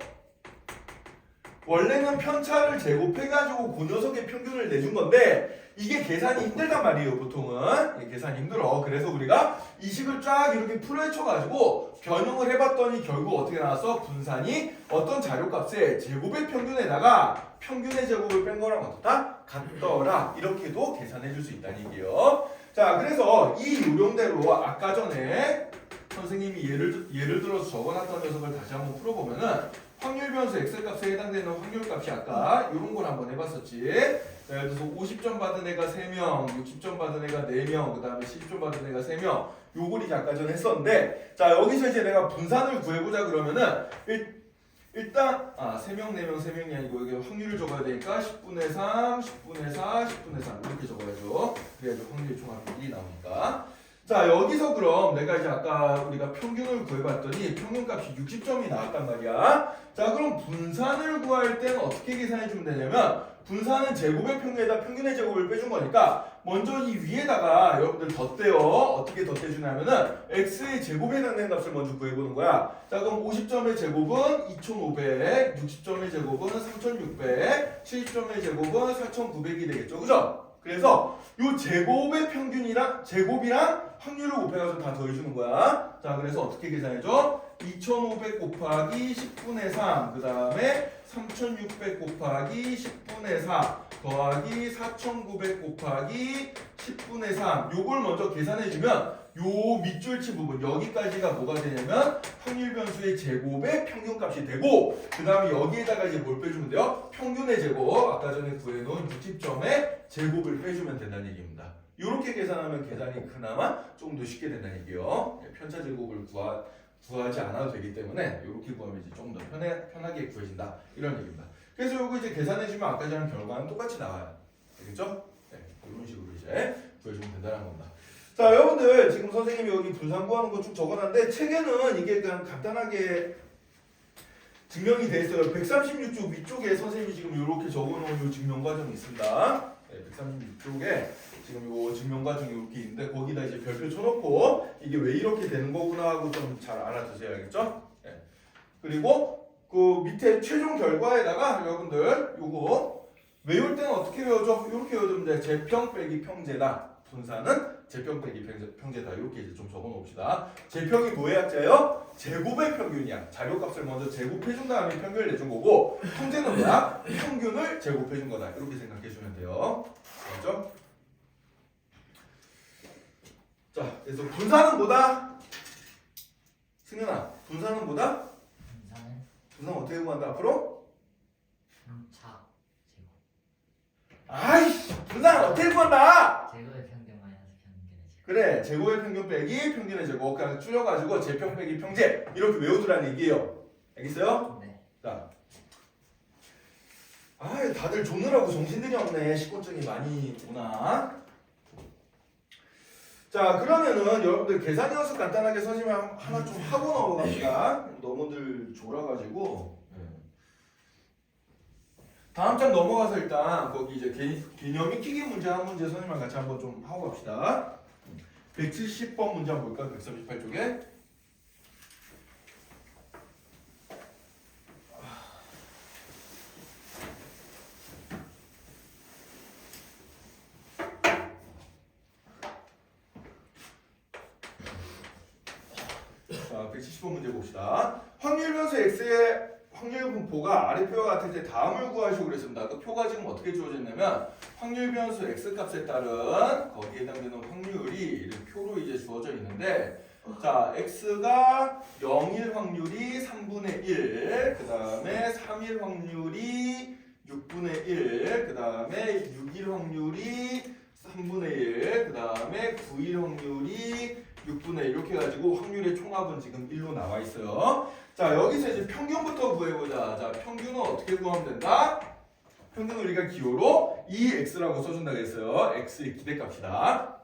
A: 원래는 편차를 제곱해가지고 그 녀석의 평균을 내준 건데 이게 계산이 힘들단 말이에요. 보통은 계산이 힘들어. 그래서 우리가 이 식을 쫙 이렇게 풀어헤쳐가지고 변형을 해봤더니 결국 어떻게 나왔어? 분산이 어떤 자료값의 제곱의 평균에다가 평균의 제곱을 뺀 거랑 어떻다? 같더라. 이렇게도 계산해 줄 수 있다는 얘기예요. 자, 그래서 이 요령대로 아까 전에 선생님이 예를 들어서 적어놨던 녀석을 다시 한번 풀어보면은 확률 변수 x값에 해당되는 확률값이 아까 이런 걸 한번 해봤었지. 예를 들어서 50점 받은 애가 3명, 60점 받은 애가 4명, 그 다음에 70점 받은 애가 3명. 요걸 이제 아까 전에 했었는데, 자, 여기서 이제 내가 분산을 구해보자 그러면은 일단 3명, 4명, 3명이 아니고 여기 확률을 적어야 되니까 10분의 3, 10분의 4, 10분의 3 이렇게 적어야죠. 그래야지 확률 총합이 나오니까. 자, 여기서 그럼 내가 이제 아까 우리가 평균을 구해봤더니 평균값이 60점이 나왔단 말이야. 자, 그럼 분산을 구할 때는 어떻게 계산해 주면 되냐면 분산은 제곱의 평균에다 평균의 제곱을 빼준 거니까 먼저 이 위에다가 여러분들 덧대요. 어떻게 덧대주냐면은 x의 제곱에 해당되는 값을 먼저 구해보는 거야. 자, 그럼 50점의 제곱은 2500, 60점의 제곱은 3600, 70점의 제곱은 4900이 되겠죠. 그죠? 그래서 요 제곱의 평균이랑 제곱이랑 확률을 곱해가지고 다 더해주는 거야. 자, 그래서 어떻게 계산해줘? 2500 곱하기 10분의 3, 그 다음에 3600 곱하기 10분의 4 더하기 4900 곱하기 10분의 3 요걸 먼저 계산해주면 요 밑줄치 부분 여기까지가 뭐가 되냐면 확률 변수의 제곱의 평균값이 되고 그 다음에 여기에다가 이제 뭘 빼주면 돼요? 평균의 제곱 아까 전에 구해놓은 60점의 제곱을 빼주면 된다는 얘기입니다. 이렇게 계산하면 계산이 그나마 조금 더 쉽게 된다는 얘기예요. 편차 제곱을 구하지 않아도 되기 때문에 이렇게 구하면 이제 조금 더 편하게 구해진다 이런 얘기입니다. 그래서 이거 이제 계산해주면 아까 전에 결과는 똑같이 나와요. 되겠죠? 네, 이런 식으로 이제 구해주면 된다는 겁니다. 자, 여러분들 지금 선생님이 여기 분산 구하는 거 쭉 적어놨는데 책에는 이게 그냥 간단하게 증명이 돼 있어요. 136쪽 위쪽에 선생님이 지금 이렇게 적어놓은 요 증명 과정이 있습니다. 네, 136쪽에 지금 요 증명 과정이 이렇게 있는데 거기다 이제 별표 쳐놓고 이게 왜 이렇게 되는 거구나 하고 좀 잘 알아두세요. 알겠죠? 네. 그리고 그 밑에 최종 결과에다가 여러분들 요거 외울 때는 어떻게 외워줘? 이렇게 외워두면 돼. 제평 빼기 평제다. 분산은 제평 빼기 평제다. 이렇게 이제 좀 적어 놓읍시다. 제평이 뭐의 약자예요? 제곱의 평균이야. 자료값을 먼저 제곱해준 다음에 평균을 내준 거고 평제는 뭐야? 평균을 제곱해준 거다. 이렇게 생각해주면 돼요. 알죠? 자, 그래서 분산은 뭐다? 승현아, 분산은 뭐다? 분산 어떻게 구한다? 앞으로?
B: 분차 제곱.
A: 아이씨, 분산은 어떻게 구한다?
B: 제곱의 평균 마이너스 평균의 제곱.
A: 그래, 제곱의 평균 빼기 평균의 제곱. 그냥 줄여가지고 제평 빼기 평제 이렇게 외우두라는 얘기예요. 알겠어요?
B: 네.
A: 자, 다들 조느라고 정신들이 없네. 식곤증이 많이 오나? 자, 그러면은 여러분들 계산 연습 간단하게 선생님 하나 좀 하고 넘어갑니다. 너무들 졸아가지고. 다음 장 넘어가서 일단 거기 이제 개념 익히기 문제 한 문제 선생님랑 같이 한번 좀 하고 갑시다. 170번 문제 한번 볼까? 138쪽에. 자, 170번 문제 봅시다. 확률 변수 x의 확률 분포가 아래 표와 같을 때 다음을 구하시오 그랬습니다. 그 표가 지금 어떻게 주어졌냐면 확률 변수 x 값에 따른 거기에 해당되는 확률이 이렇게 표로 이제 주어져 있는데 자, x가 0일 확률이 3분의 1, 그 다음에 3일 확률이 6분의 1, 그 다음에 6일 확률이 3분의 1, 그 다음에 9일 확률이 6분의 1 이렇게 해가지고 확률의 총합은 지금 1로 나와 있어요. 자, 여기서 이제 평균부터 구해보자. 자, 평균은 어떻게 구하면 된다? 평균은 우리가 기호로 2x라고 써준다고 했어요. x의 기대값이다.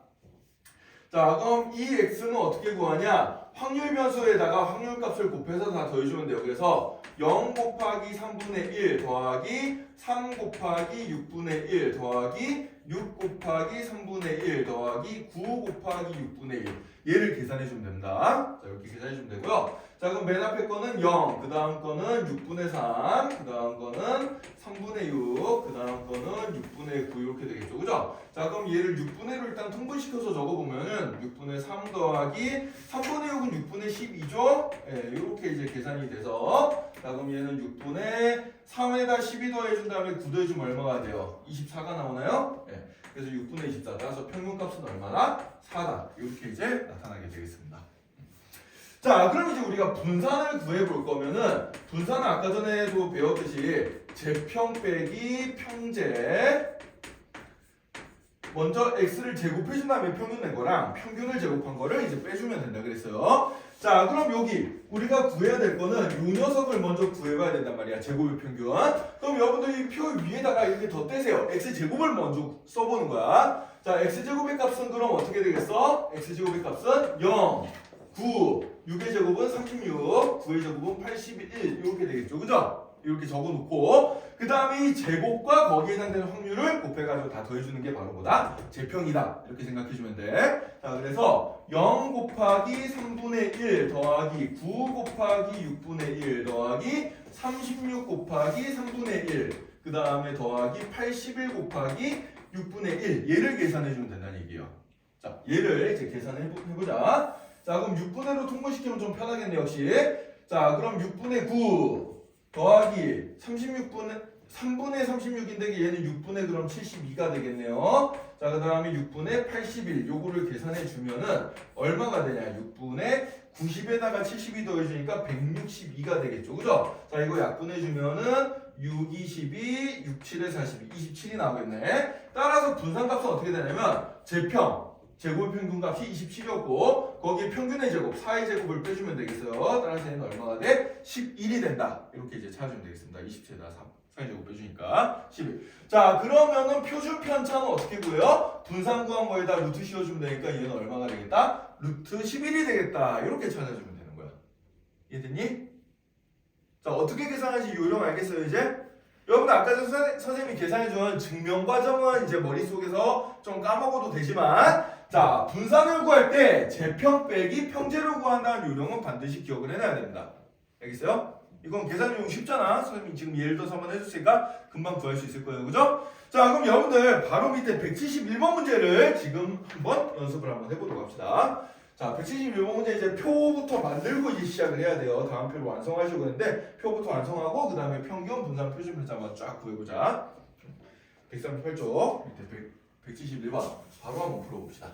A: 자, 그럼 이 x는 어떻게 구하냐? 확률 변수에다가 확률값을 곱해서 다 더해주면 돼요. 그래서 0 곱하기 3분의 1 더하기 3 곱하기 6분의 1 더하기 6 곱하기 3분의 1 더하기 9 곱하기 6분의 1 얘를 계산해 주면 됩니다. 자 이렇게 계산해 주면 되고요. 자 그럼 맨 앞에 거는 0, 그 다음 거는 6분의 3, 그 다음 거는 3분의 6, 그 다음 거는 6분의 9 이렇게 되겠죠. 그죠? 자 그럼 얘를 6분의 1로 일단 통분시켜서 적어보면은 6분의 3 더하기 3분의 6은 6분의 12죠? 예, 이렇게 이제 계산이 돼서 자 그럼 얘는 6분의 3에다 12 더해준 다음에 9 더해주면 얼마가 돼요? 24가 나오나요? 예, 그래서 6분의 24 따라서 평균값은 얼마나? 4다 이렇게 이제 나타나게 되겠습니다. 자 그럼 이제 우리가 분산을 구해볼 거면은 분산은 아까 전에도 배웠듯이 제평 빼기 평제 먼저 x를 제곱해준 다음에 평균 낸 거랑 평균을 제곱한 거를 이제 빼주면 된다 그랬어요. 자 그럼 여기 우리가 구해야 될 거는 이 녀석을 먼저 구해봐야 된단 말이야. 제곱의 평균. 그럼 여러분들 이 표 위에다가 이렇게 덧대세요. x제곱을 먼저 써보는 거야. 자 x제곱의 값은 그럼 어떻게 되겠어? x제곱의 값은 0 9, 6의 제곱은 36, 9의 제곱은 81 이렇게 되겠죠. 그죠? 이렇게 적어놓고 그 다음에 이 제곱과 거기에 해당되는 확률을 곱해가지고 다 더해주는 게 바로 뭐다? 제평이다. 이렇게 생각해주면 돼. 자 그래서 0 곱하기 3분의 1 더하기 9 곱하기 6분의 1 더하기 36 곱하기 3분의 1 그 다음에 더하기 81 곱하기 6분의 1 얘를 계산해주면 된다는 얘기예요. 자 얘를 이제 계산해보자. 자 그럼 6분의로 통분시키면 좀 편하겠네 역시. 자 그럼 6분의 9 더하기 3분의 36인데 얘는 6분의 그럼 72가 되겠네요. 자 그 다음에 6분의 81 요거를 계산해 주면은 얼마가 되냐 6분의 90에다가 72 더해주니까 162가 되겠죠. 그죠? 자 이거 약분해 주면은 6, 22, 6, 7에 42, 27이 나오겠네. 따라서 분산값은 어떻게 되냐면 제평 제곱 평균 값이 27이었고 거기에 평균의 제곱 4의 제곱을 빼주면 되겠어요. 따라서 얘는 얼마가 돼? 11이 된다. 이렇게 이제 찾아주면 되겠습니다. 27에다 4의 제곱 빼주니까 11. 자 그러면은 표준 편차는 어떻게 구해요? 분산 구한 거에다 루트 씌워주면 되니까 얘는 얼마가 되겠다? 루트 11이 되겠다. 이렇게 찾아주면 되는 거야. 이해됐니? 자 어떻게 계산하지 요령 알겠어요 이제? 여러분들 아까 전 선생님이 계산해준 증명 과정은 이제 머릿속에서 좀 까먹어도 되지만 자 분산을 구할 때 제평 빼기 평제를 구한다는 요령은 반드시 기억을 해놔야 됩니다. 알겠어요? 이건 계산 요령 쉽잖아. 선생님이 지금 예를 들어서 한번 해줬으니까 금방 구할 수 있을 거예요. 그죠? 자 그럼 여러분들 바로 밑에 171번 문제를 지금 한번 연습을 한번 해보도록 합시다. 자 171번 문제 이제 표부터 만들고 이제 시작을 해야 돼요. 다음 표를 완성하시고 있는데 표부터 완성하고 그 다음에 평균 분산 표준 편차 한번 쫙 구해보자. 138쪽 밑에 171번 바로 한번 풀어봅시다.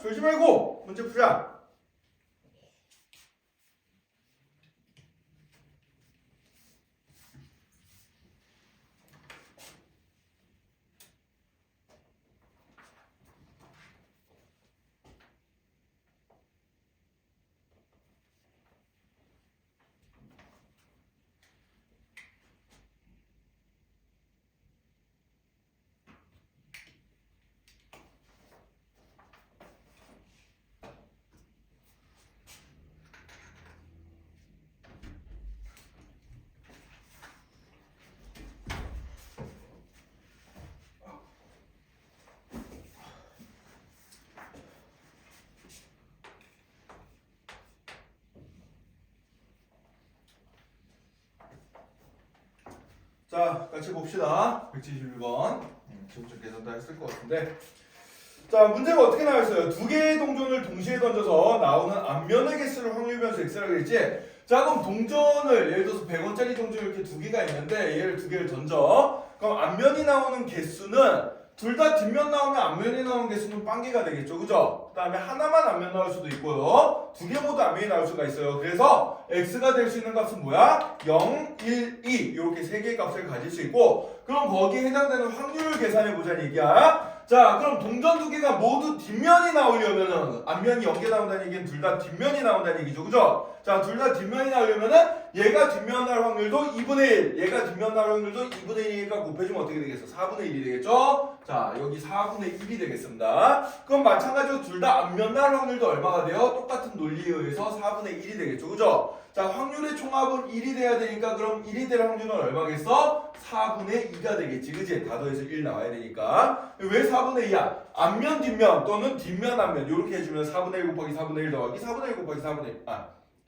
A: 졸지 말고 문제 풀자. 자, 같이 봅시다. 171번. 지금 계산 다 했을 것 같은데. 자, 문제가 어떻게 나와있어요? 두 개의 동전을 동시에 던져서 나오는 앞면의 개수를 확률 변수 x라고 했지? 자, 그럼 동전을 예를 들어서 100원짜리 동전 이렇게 두 개가 있는데 얘를 두 개를 던져. 그럼 앞면이 나오는 개수는 둘 다 뒷면 나오면 앞면이 나오는 개수는 빵개가 되겠죠, 그죠? 그 다음에 하나만 앞면 나올 수도 있고요. 두 개 모두 앞면이 나올 수가 있어요. 그래서 x가 될 수 있는 값은 뭐야? 0, 1, 2 이렇게 세 개의 값을 가질 수 있고, 그럼 거기에 해당되는 확률을 계산해 보자는 얘기야. 자, 그럼 동전 두 개가 모두 뒷면이 나오려면은 앞면이 0개 나온다는 얘기는 둘 다 뒷면이 나온다는 얘기죠, 그죠? 자, 둘 다 뒷면이 나오려면은 얘가 뒷면 나올 확률도 2분의 1, 얘가 뒷면 나올 확률도 2분의 1이니까 곱해주면 어떻게 되겠어? 4분의 1이 되겠죠? 자, 여기 4분의 1이 되겠습니다. 그럼 마찬가지로 둘 다 앞면 나올 확률도 얼마가 돼요? 똑같은 논리에 의해서 4분의 1이 되겠죠, 그죠? 자, 확률의 총합은 1이 돼야 되니까 그럼 1이 될 확률은 얼마겠어? 4분의 2가 되겠지, 그지? 다 더해서 1 나와야 되니까. 왜 4분의 2야? 앞면 뒷면 또는 뒷면 앞면 이렇게 해주면 4분의 1 곱하기 4분의 1 더하기 4분의 1 곱하기 4분의 1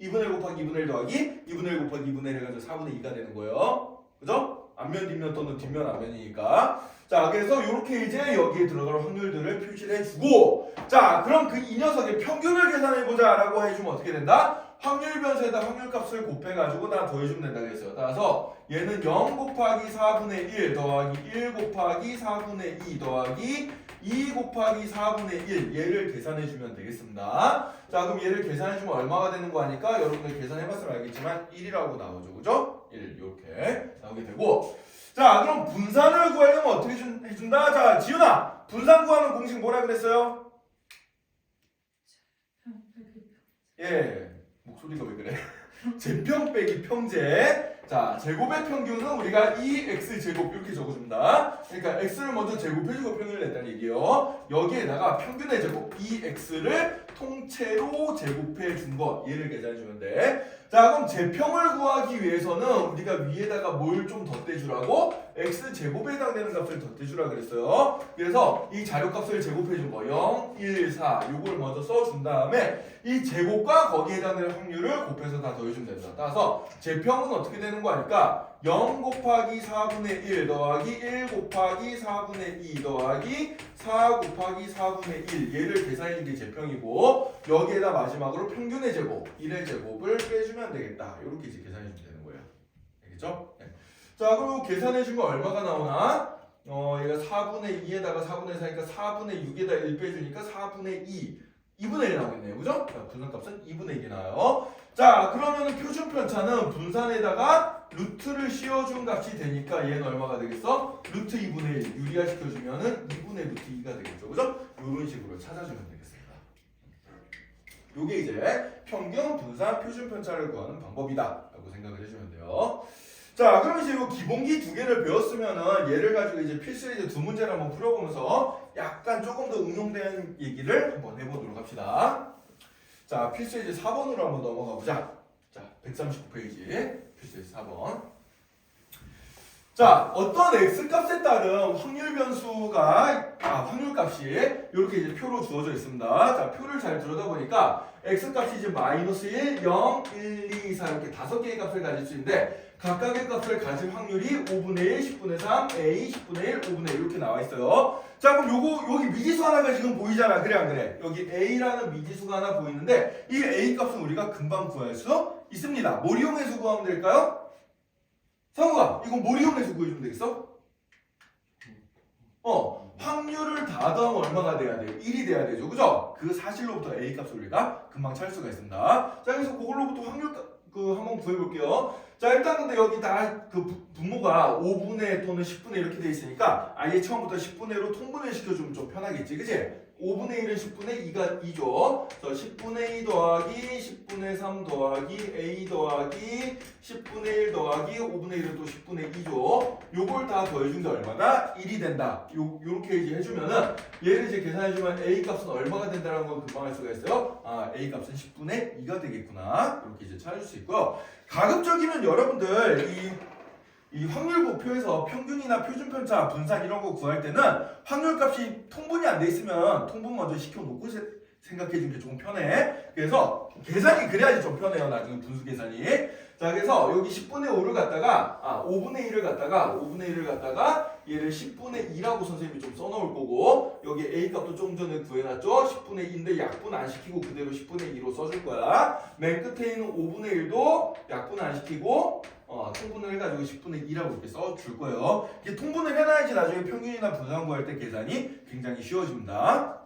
A: 2분의 1 곱하기 2분의 1 더하기 2분의 1 곱하기 2분의 1 해가지고 4분의 2가 되는 거예요. 그죠? 앞면 뒷면 또는 뒷면 앞면이니까. 자, 그래서 이렇게 이제 여기에 들어갈 확률들을 표시를 해주고, 자, 그럼 그 이 녀석의 평균을 계산해보자 라고 해주면 어떻게 된다? 확률 변수에다 확률값을 곱해가지고 다 더해주면 된다고 했어요. 따라서 얘는 0 곱하기 4분의 1 더하기 1 곱하기 4분의 2 더하기 2 곱하기 4분의 1 얘를 계산해주면 되겠습니다. 자, 그럼 얘를 계산해주면 얼마가 되는 거 아니까 여러분들 계산해봤으면 알겠지만 1이라고 나오죠, 그죠? 1 이렇게 나오게 되고, 자, 그럼 분산을 구하려면 어떻게 해준다? 자, 지훈아, 분산 구하는 공식 뭐라 그랬어요? 예, 목소리가 왜 그래? 제평 빼기 평제. 자, 제곱의 평균은 우리가 2x제곱 이렇게 적어줍니다. 그러니까 x를 먼저 제곱해주고 평균을 냈다는 얘기예요. 여기에다가 평균의 제곱 2x를 통째로 제곱해준 거, 얘를 계산해주면 돼. 자, 그럼 제평을 구하기 위해서는 우리가 위에다가 뭘 좀 덧대주라고? x제곱에 해당되는 값을 덧대주라 그랬어요. 그래서 이 자료값을 제곱해준 거 0, 1, 4 요걸 먼저 써준 다음에 이 제곱과 거기에 해당되는 확률을 곱해서 다 더해주면 된다. 따라서 제평은 어떻게 되는 거 아닐까? 0 곱하기 4분의 1 더하기 1 곱하기 4분의 2 더하기 4 곱하기 4분의 1 얘를 계산해준 게 제평이고, 여기에다 마지막으로 평균의 제곱 1의 제곱을 빼주면 되겠다. 이렇게 이제 계산해주면 되는 거예요. 알겠죠? 네. 자, 그리고 계산해주면 얼마가 나오나? 얘가 4분의 2에다가 4분의 4니까 4분의 6에다 1 빼주니까 4분의 2분의 1 나오겠네요. 그죠? 자, 분산값은 2분의 1이 나와요. 자, 그러면은 표준 편차는 분산에다가 루트를 씌워준 값이 되니까 얘는 얼마가 되겠어? 루트 2분의 1 유리화 시켜주면은 2분의 루트 2가 되겠죠. 그죠? 이런 식으로 찾아주면 되겠습니다. 요게 이제 평균, 분산, 표준 편차를 구하는 방법이다 라고 생각을 해주면 돼요. 자, 그럼 이제 요 기본기 두 개를 배웠으면은 얘를 가지고 이제 필수 이제 두 문제를 한번 풀어보면서 약간 조금 더 응용된 얘기를 한번 해보도록 합시다. 자, 필수 이제 4번으로 한번 넘어가 보자. 자, 139페이지 필수 4번. 자, 어떤 x값에 따른 확률 변수가 확률값이 이렇게 이제 표로 주어져 있습니다. 자, 표를 잘 들여다보니까 x값이 이제 마이너스 1, 0, 1, 2, 4 이렇게 5개의 값을 가질 수 있는데 각각의 값을 가질 확률이 5분의 1, 10분의 3, a, 10분의 1, 5분의 1 이렇게 나와 있어요. 자, 그럼 여기 미지수 하나가 지금 보이잖아. 그래 안 그래? 여기 a라는 미지수가 하나 보이는데 이 a 값은 우리가 금방 구할 수 있습니다. 뭘 이용해서 구하면 될까요? 상우가 이거 뭘 이용해서 구해주면 되겠어? 확률을 다 더하면 얼마가 돼야 돼요? 1이 돼야 되죠. 그죠? 그 사실로부터 A 값을 우리가 금방 찾을 수가 있습니다. 자, 그래서 그걸로부터 확률 한번 구해볼게요. 자, 일단 근데 여기 다 그 분모가 5분의 또는 10분의 이렇게 돼 있으니까 아예 처음부터 10분의 1로 통분을 시켜주면 좀 편하겠지. 그치? 5분의 1은 10분의 2가 2죠. 그래서 10분의 2 더하기 10분의 3 더하기 A 더하기 10분의 1 더하기 5분의 1은 또 10분의 2죠. 요걸 다 더해준 게 얼마다? 1이 된다. 요렇게 이제 해주면은 얘를 이제 계산해주면 A 값은 얼마가 된다는 걸 금방 알 수가 있어요. 아, A 값은 10분의 2가 되겠구나. 이렇게 이제 찾을 수 있고요. 가급적이면 여러분들 이 확률법표에서 평균이나 표준편차, 분산 이런 거 구할 때는 확률값이 통분이 안 돼 있으면 통분 먼저 시켜놓고 생각해 주는 게 좀 편해. 그래서 계산이 그래야지 좀 편해요. 나중에 분수 계산이. 자, 그래서 여기 10분의 5를 갖다가 5분의 1을 갖다가 얘를 10분의 2라고 선생님이 좀 써놓을 거고, 여기 A 값도 좀 전에 구해놨죠. 10분의 2인데 약분 안 시키고 그대로 10분의 2로 써줄 거야. 맨 끝에 있는 5분의 1도 약분 안 시키고 통분을 해가지고 10분의 2라고 이렇게 써줄 거예요. 이게 통분을 해놔야지 나중에 평균이나 분산 구할 때 계산이 굉장히 쉬워집니다.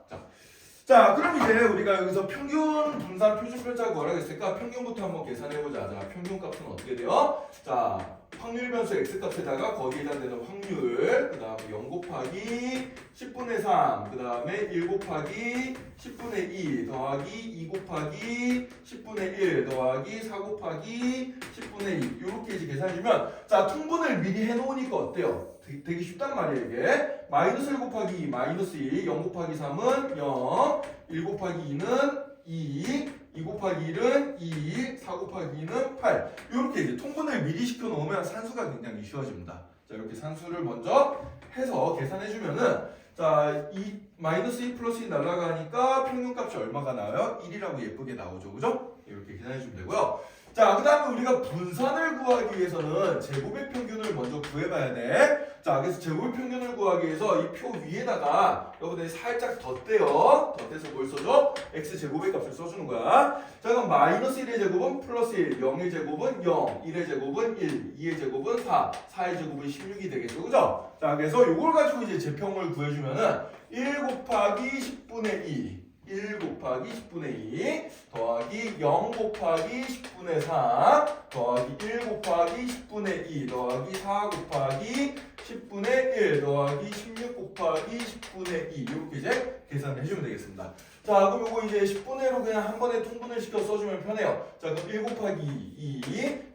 A: 자, 그럼 이제 우리가 여기서 평균, 분산, 표준편차 구하라고 했으니까 평균부터 한번 계산해보자. 자, 평균 값은 어떻게 돼요? 자, 확률 변수 x값에다가 거기에 해당되는 확률, 그 다음에 0 곱하기 10분의 3, 그 다음에 1 곱하기 10분의 2 더하기 2 곱하기 10분의 1 더하기 4 곱하기 10분의 2 이렇게 이제 계산해주면, 자, 통분을 미리 해놓으니까 어때요? 되게 쉽단 말이에요. 이게 마이너스 1 곱하기 2 마이너스 2, 0 곱하기 3은 0, 1 곱하기 2는 2, 2 곱하기 1은 2, 4 곱하기 2는 8. 이렇게 이제 통분을 미리 시켜 놓으면 산수가 굉장히 쉬워집니다. 자, 이렇게 산수를 먼저 해서 계산해 주면은, 자, 이 마이너스 2 플러스 2 날아가니까 평균값이 얼마가 나와요? 1이라고 예쁘게 나오죠. 그죠? 이렇게 계산해 주면 되고요. 자, 그 다음에 우리가 분산을 구하기 위해서는 제곱의 평균을 먼저 구해봐야 돼. 자, 그래서 제곱의 평균을 구하기 위해서 이 표 위에다가 여러분들이 살짝 덧대요. 덧대서 뭘 써줘? x제곱의 값을 써주는 거야. 자, 그럼 마이너스 1의 제곱은 플러스 1, 0의 제곱은 0, 1의 제곱은 1, 2의 제곱은 4, 4의 제곱은 16이 되겠죠. 그죠? 자, 그래서 이걸 가지고 이제 제평을 구해주면은 1 곱하기 10분의 2 1 곱하기 10분의 2 더하기 0 곱하기 10분의 4 더하기 1 곱하기 10분의 2 더하기 4 곱하기 10분의 1 더하기 16 곱하기 10분의 2 이렇게 이제 계산을 해주면 되겠습니다. 자, 그럼 이거 이제 10분의 1로 그냥 한 번에 통분을 시켜 써주면 편해요. 자, 그럼 1 곱하기 2,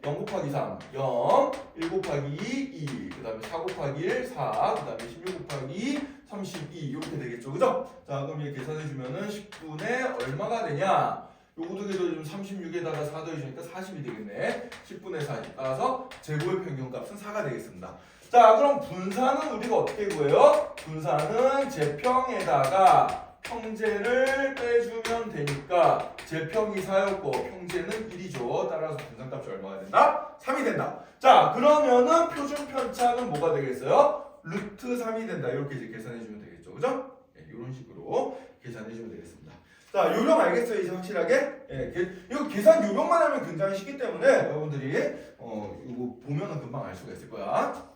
A: 0 곱하기 3, 0, 1 곱하기 2, 그 다음에 4 곱하기 1, 4, 그 다음에 16 곱하기 32 이렇게 되겠죠. 그죠? 자, 그럼 이렇게 계산해주면은 10분의 얼마가 되냐? 요것도 그래도 좀 36에다가 4 더해주니까 40이 되겠네. 10분의 4. 따라서 제곱의 평균값은 4가 되겠습니다. 자, 그럼 분산은 우리가 어떻게 구해요? 분산은 제평에다가 평제를 빼주면 되니까 제평이 4였고 평제는 1이죠. 따라서 분산값이 얼마가 된다? 3이 된다. 자, 그러면은 표준편차는 뭐가 되겠어요? 루트 3이 된다. 이렇게 이제 계산해주면 되겠죠. 그죠? 네, 이런 식으로 계산해주면 되겠습니다. 자, 요령 알겠어요? 이제 확실하게? 예, 이거 계산 요령만 하면 굉장히 쉽기 때문에 여러분들이 이거 보면은 금방 알 수가 있을 거야.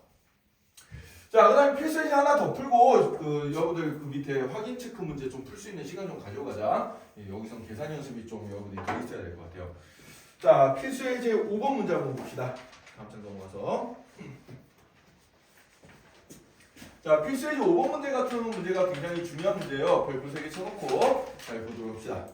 A: 자, 그 다음에 필수 예제 하나 더 풀고 여러분들 그 밑에 확인 체크 문제 좀 풀 수 있는 시간 좀 가져가자. 예, 여기선 계산 연습이 좀 여러분들이 돼 있어야 될 것 같아요. 자, 필수 예제 5번 문제 한번 봅시다. 다음 장 넘어가서. 자, 필수 예제 5번 문제 같은 문제가 굉장히 중요한 문제예요. 별표 3개 쳐놓고 잘 보도록 합시다.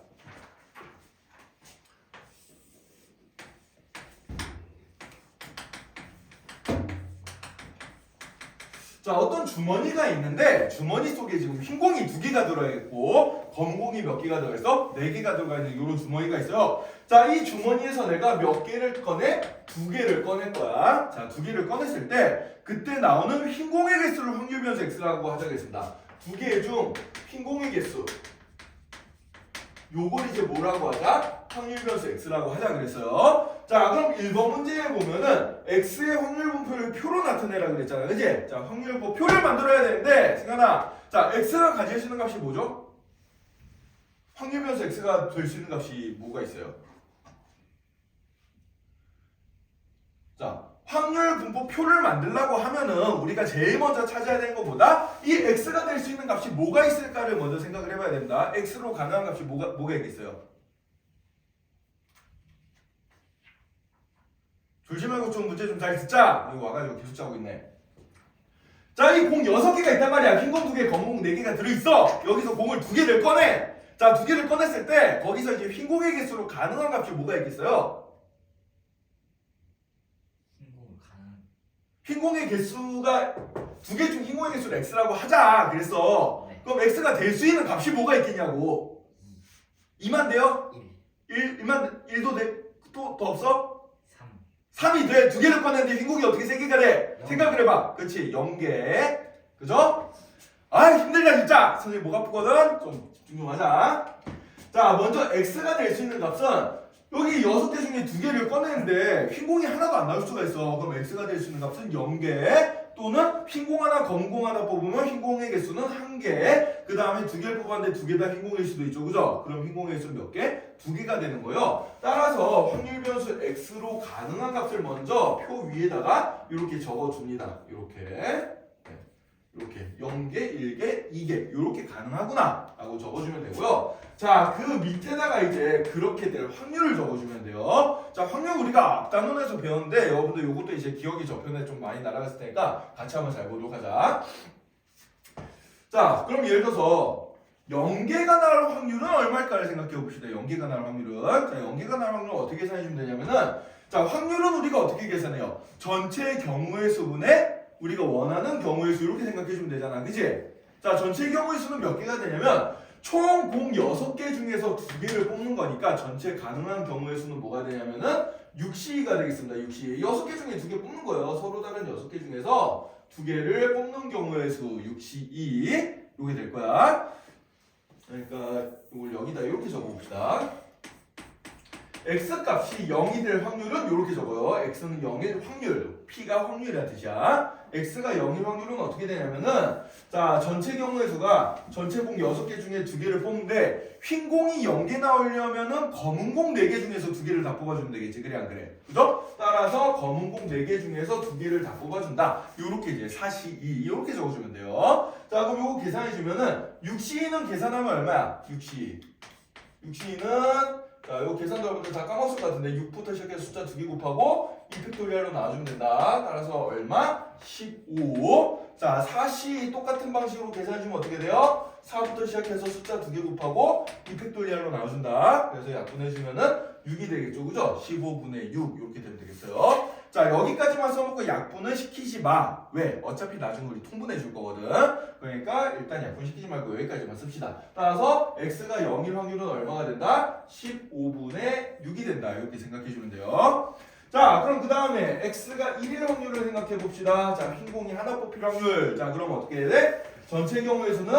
A: 자, 어떤 주머니가 있는데 주머니 속에 지금 흰 공이 2개가 들어있고 검은 공이 몇 개가 들어있어? 4개가 들어가 있는 이런 주머니가 있어요. 자, 이 주머니에서 내가 몇 개를 꺼내? 2개를 꺼낼 거야. 자, 2개를 꺼냈을 때 그때 나오는 흰 공의 개수를 확률 변수 x라고 하자겠습니다. 2개 중 흰 공의 개수 요걸 이제 뭐라고 하자? 확률 변수 x라고 하자 그랬어요. 자, 그럼 1번 문제에 보면은 x의 확률 분포를 표로 나타내라 그랬잖아. 그지? 자, 확률 표를 만들어야 되는데 승현아, 자, x가 가질 수 있는 값이 뭐죠? 확률 변수 x가 될 수 있는 값이 뭐가 있어요? 자, 확률 분포표를 만들려고 하면은 우리가 제일 먼저 찾아야 되는 것보다 이 x가 될 수 있는 값이 뭐가 있을까를 먼저 생각을 해봐야 됩니다. x로 가능한 값이 뭐가 있겠어요? 졸지 말고 좀 문제 좀 잘 듣자. 이거 와가지고 계속 짜고 있네. 자, 이 공 6개가 있단 말이야. 흰 공 2개, 검은 공 4개가 들어있어. 여기서 공을 2개를 꺼내. 자, 2개를 꺼냈을 때 거기서 이제 흰 공의 개수로 가능한 값이 뭐가 있겠어요?
B: 신공을 가능.
A: 흰 공의 개수가 2개 중 흰 공의 개수를 x라고 하자. 그랬어.
B: 네.
A: 그럼 x가 될 수 있는 값이 뭐가 있겠냐고. 2만 돼요?
B: 1,
A: 1만 1도 돼? 또 더 없어?
B: 3,
A: 3이 돼. 2개를 꺼냈는데 흰 공이 어떻게 3개가 돼?
B: 영.
A: 생각을 해봐. 그렇지. 0개. 그죠? 아, 힘들다 진짜. 선생님 목 아프거든. 좀 집중 좀 하자. 자, 먼저 x가 될 수 있는 값은 여기 6개 중에 2개를 꺼내는데 흰 공이 하나도 안 나올 수가 있어. 그럼 x가 될 수 있는 값은 0개 또는 흰 공 하나, 검은 공 하나 뽑으면 흰 공의 개수는 1개. 그 다음에 2개를 뽑았는데 2개 다 흰 공일 수도 있죠. 그죠? 그럼 흰 공의 개수는 몇 개? 2개가 되는 거예요. 따라서 확률 변수 x로 가능한 값을 먼저 표 위에다가 이렇게 적어줍니다. 이렇게 0개, 1개, 2개 이렇게 가능하구나 라고 적어주면 되고요. 자, 그 밑에다가 이제 그렇게 될 확률을 적어주면 돼요. 자, 확률 우리가 앞단원에서 배웠는데 여러분들 이것도 이제 기억이 저편에 좀 많이 날아갔을 테니까 같이 한번 잘 보도록 하자. 자, 그럼 예를 들어서 0개가 나올 확률은 얼마일까를 생각해 봅시다. 0개가 나올 확률은. 자, 0개가 나올 확률은 어떻게 계산해 주면 되냐면은, 자, 확률은 우리가 어떻게 계산해요? 전체 경우의 수분에 우리가 원하는 경우의 수 이렇게 생각해 주면 되잖아. 그치? 자, 전체 경우의 수는 몇 개가 되냐면 총 공 6개 중에서 2개를 뽑는 거니까 전체 가능한 경우의 수는 뭐가 되냐면은 6C가 되겠습니다. 6C. 6개 중에 2개 뽑는 거예요. 서로 다른 6개 중에서 2개를 뽑는 경우의 수 6C2 요게 될 거야. 그러니까 이걸 여기다 이렇게 적어봅시다. x값이 0이 될 확률은 이렇게 적어요. x는 0일 확률, p가 확률이라는 뜻이야. x가 0일 확률은 어떻게 되냐면은, 자, 전체 경우의 수가 전체 공 6개 중에 2개를 뽑는데 흰 공이 0개 나오려면은 검은 공 4개 중에서 2개를 다 뽑아주면 되겠지. 그래 안 그래? 그죠? 따라서 검은 공 4개 중에서 2개를 다 뽑아준다. 요렇게 이제 4C2 이렇게 적어주면 돼요. 자, 그럼 요거 계산해주면은 6C는 계산하면 얼마야? 6C는 자, 이거 계산도 여러분들 다 까먹었을 것 같은데 6부터 시작해서 숫자 2개 곱하고 2팩토리얼로 나와주면 된다. 따라서 얼마? 15. 자, 4C 똑같은 방식으로 계산해주면 어떻게 돼요? 4부터 시작해서 숫자 2개 곱하고 2팩토리얼로 나와준다. 그래서 약분해주면은 6이 되겠죠. 그죠? 15분의 6 이렇게 되면 되겠어요. 자, 여기까지만 써놓고 약분은 시키지 마. 왜? 어차피 나중에 우리 통분해 줄 거거든. 그러니까 일단 약분 시키지 말고 여기까지만 씁시다. 따라서 x가 0일 확률은 얼마가 된다? 15분의 6이 된다. 이렇게 생각해 주면 돼요. 자, 그럼 그 다음에 x가 1일 확률을 생각해 봅시다. 자, 흰 공이 하나 뽑힐 확률. 자, 그럼 어떻게 해야 돼? 전체 경우의 수는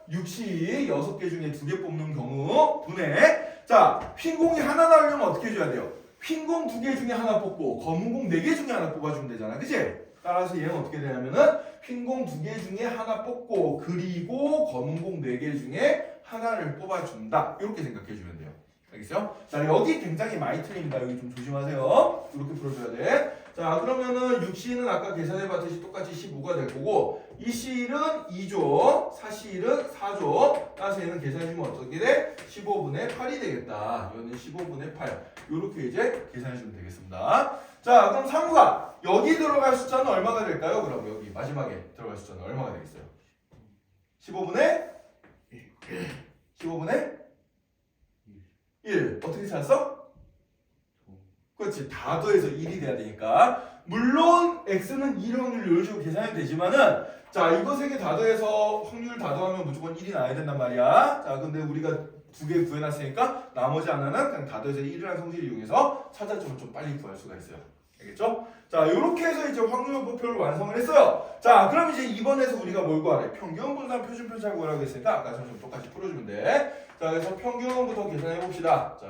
A: 6시 6개 중에 2개 뽑는 경우 분의, 자, 흰 공이 하나 나오려면 어떻게 해줘야 돼요? 흰 공 2개 중에 하나 뽑고 검은 공 4개 중에 하나 뽑아주면 되잖아. 그치? 따라서 얘는 어떻게 되냐면은 흰 공 2개 중에 하나 뽑고 그리고 검은 공 4개 중에 하나를 뽑아준다. 이렇게 생각해 주면 돼요. 알겠어요? 자, 여기 굉장히 많이 틀립니다. 여기 좀 조심하세요. 이렇게 풀어줘야 돼. 자, 그러면은 6C는 아까 계산해봤듯이 똑같이 15가 될 거고, 2C는 2조, 4C는 4조. 따라서 얘는 계산해주면 어떻게 돼? 15분의 8이 되겠다. 이거는 15분의 8. 이렇게 이제 계산해주면 되겠습니다. 자, 그럼 3과 여기 들어갈 숫자는 얼마가 될까요? 그럼 여기 마지막에 들어갈 숫자는 얼마가 되겠어요? 15분의 1. 어떻게 찾았어? 그렇지. 다 더해서 1이 돼야 되니까. 물론 x는 1 확률 이런 식으로 계산이 되지만은, 자, 이거 3개 다 더해서 확률 다 더하면 무조건 1이 나와야 된단 말이야. 자, 근데 우리가 2개 구해놨으니까 나머지 하나는 그냥 다 더해서 1이라는 성질을 이용해서 찾아주면 좀 빨리 구할 수가 있어요. 알겠죠? 자, 이렇게 해서 이제 확률분포를 완성을 했어요. 자, 그럼 이제 이번에서 우리가 뭘 구하래? 평균 분산 표준 편차를 구하라고 했으니까 아까처럼 좀 똑같이 풀어주면 돼. 자, 그래서 평균부터 계산해 봅시다. 자,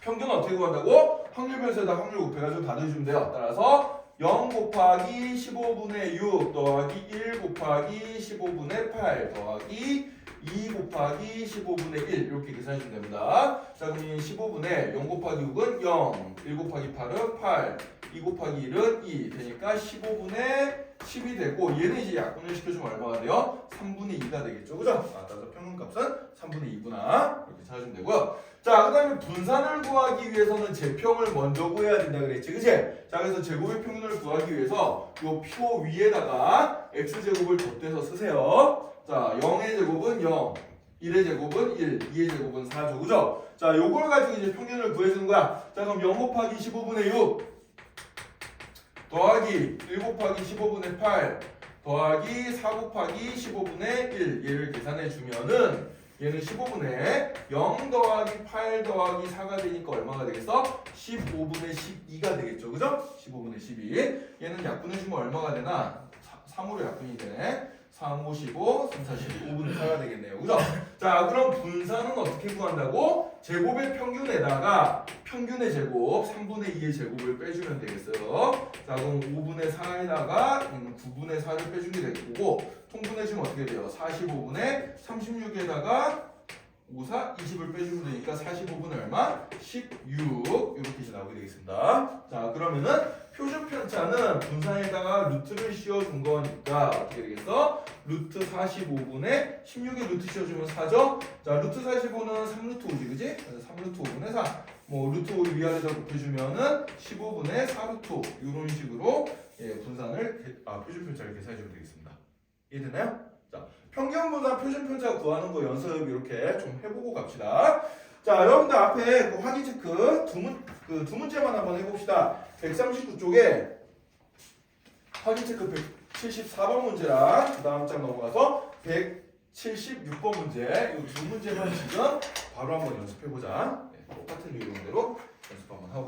A: 평균은 어떻게 구한다고? 확률 변수에다 확률 곱해가지고 다 더해주면 돼요. 따라서 0 곱하기 15분의 6 더하기 1 곱하기 15분의 8 더하기 2 곱하기 15분의 1 이렇게 계산해주면 됩니다. 자, 그럼 15분의 0 곱하기 6은 0, 1 곱하기 8은 8, 2 곱하기 1은 2 되니까 15분의 10이 되고 얘는 이제 약분을 시켜주면 얼마가 돼요? 3분의 2가 되겠죠. 그죠? 따라서 평균값은 3분의 2구나. 이렇게 찾아주면 되고요. 자, 그 다음에 분산을 구하기 위해서는 제평을 먼저 구해야 된다 그랬지. 그치? 자, 그래서 제곱의 평균을 구하기 위해서 요 표 위에다가 x제곱을 덧대서 쓰세요. 자, 0의 제곱은 0, 1의 제곱은 1, 2의 제곱은 4죠. 그죠? 자, 요걸 가지고 이제 평균을 구해주는 거야. 자, 그럼 0 곱하기 15분의 6 더하기 1 곱하기 15분의 8 더하기 4 곱하기 15분의 1 얘를 계산해 주면은 얘는 15분의 0 더하기 8 더하기 4가 되니까 얼마가 되겠어? 15분의 12가 되겠죠. 그죠? 15분의 12 얘는 약분해 주면 얼마가 되나? 3으로 약분이 되네. 3, 5, 15, 3, 4, 15분의 4가 되겠네요. 그죠? 자, 그럼 분산은 어떻게 구한다고? 제곱의 평균에다가 평균의 제곱, 3분의 2의 제곱을 빼주면 되겠어요. 자, 그럼 5분의 4에다가 9분의 4를 빼준 게 되겠고, 통분해주면 어떻게 돼요? 45분의 36에다가 5, 4, 20을 빼주면 되니까 45분의 얼마? 16 이렇게 이제 나오게 되겠습니다. 자, 그러면은 표준 편차는 분산에다가 루트를 씌워준 거니까 어떻게 되겠어? 루트 45분의 16에 루트 씌워주면 4죠? 자, 루트 45는 3루트 5지, 그지? 그래서 3루트 5분의 4. 뭐 루트 5 위아래다 곱해주면은 15분의 4루트 5 이런 식으로 분산을 표준 편차를 계산해주면 되겠습니다. 이해되나요? 자, 평균 분산 표준 편차 구하는 거 연습 이렇게 좀 해보고 갑시다. 자, 여러분들 앞에 그 확인 체크 두 문제만 한번 해봅시다. 139쪽에 확인 체크 174번 문제랑 그 다음 장 넘어가서 176번 문제 이 두 문제만 지금 바로 한번 연습해보자. 똑같은 유형대로 연습 한번 하고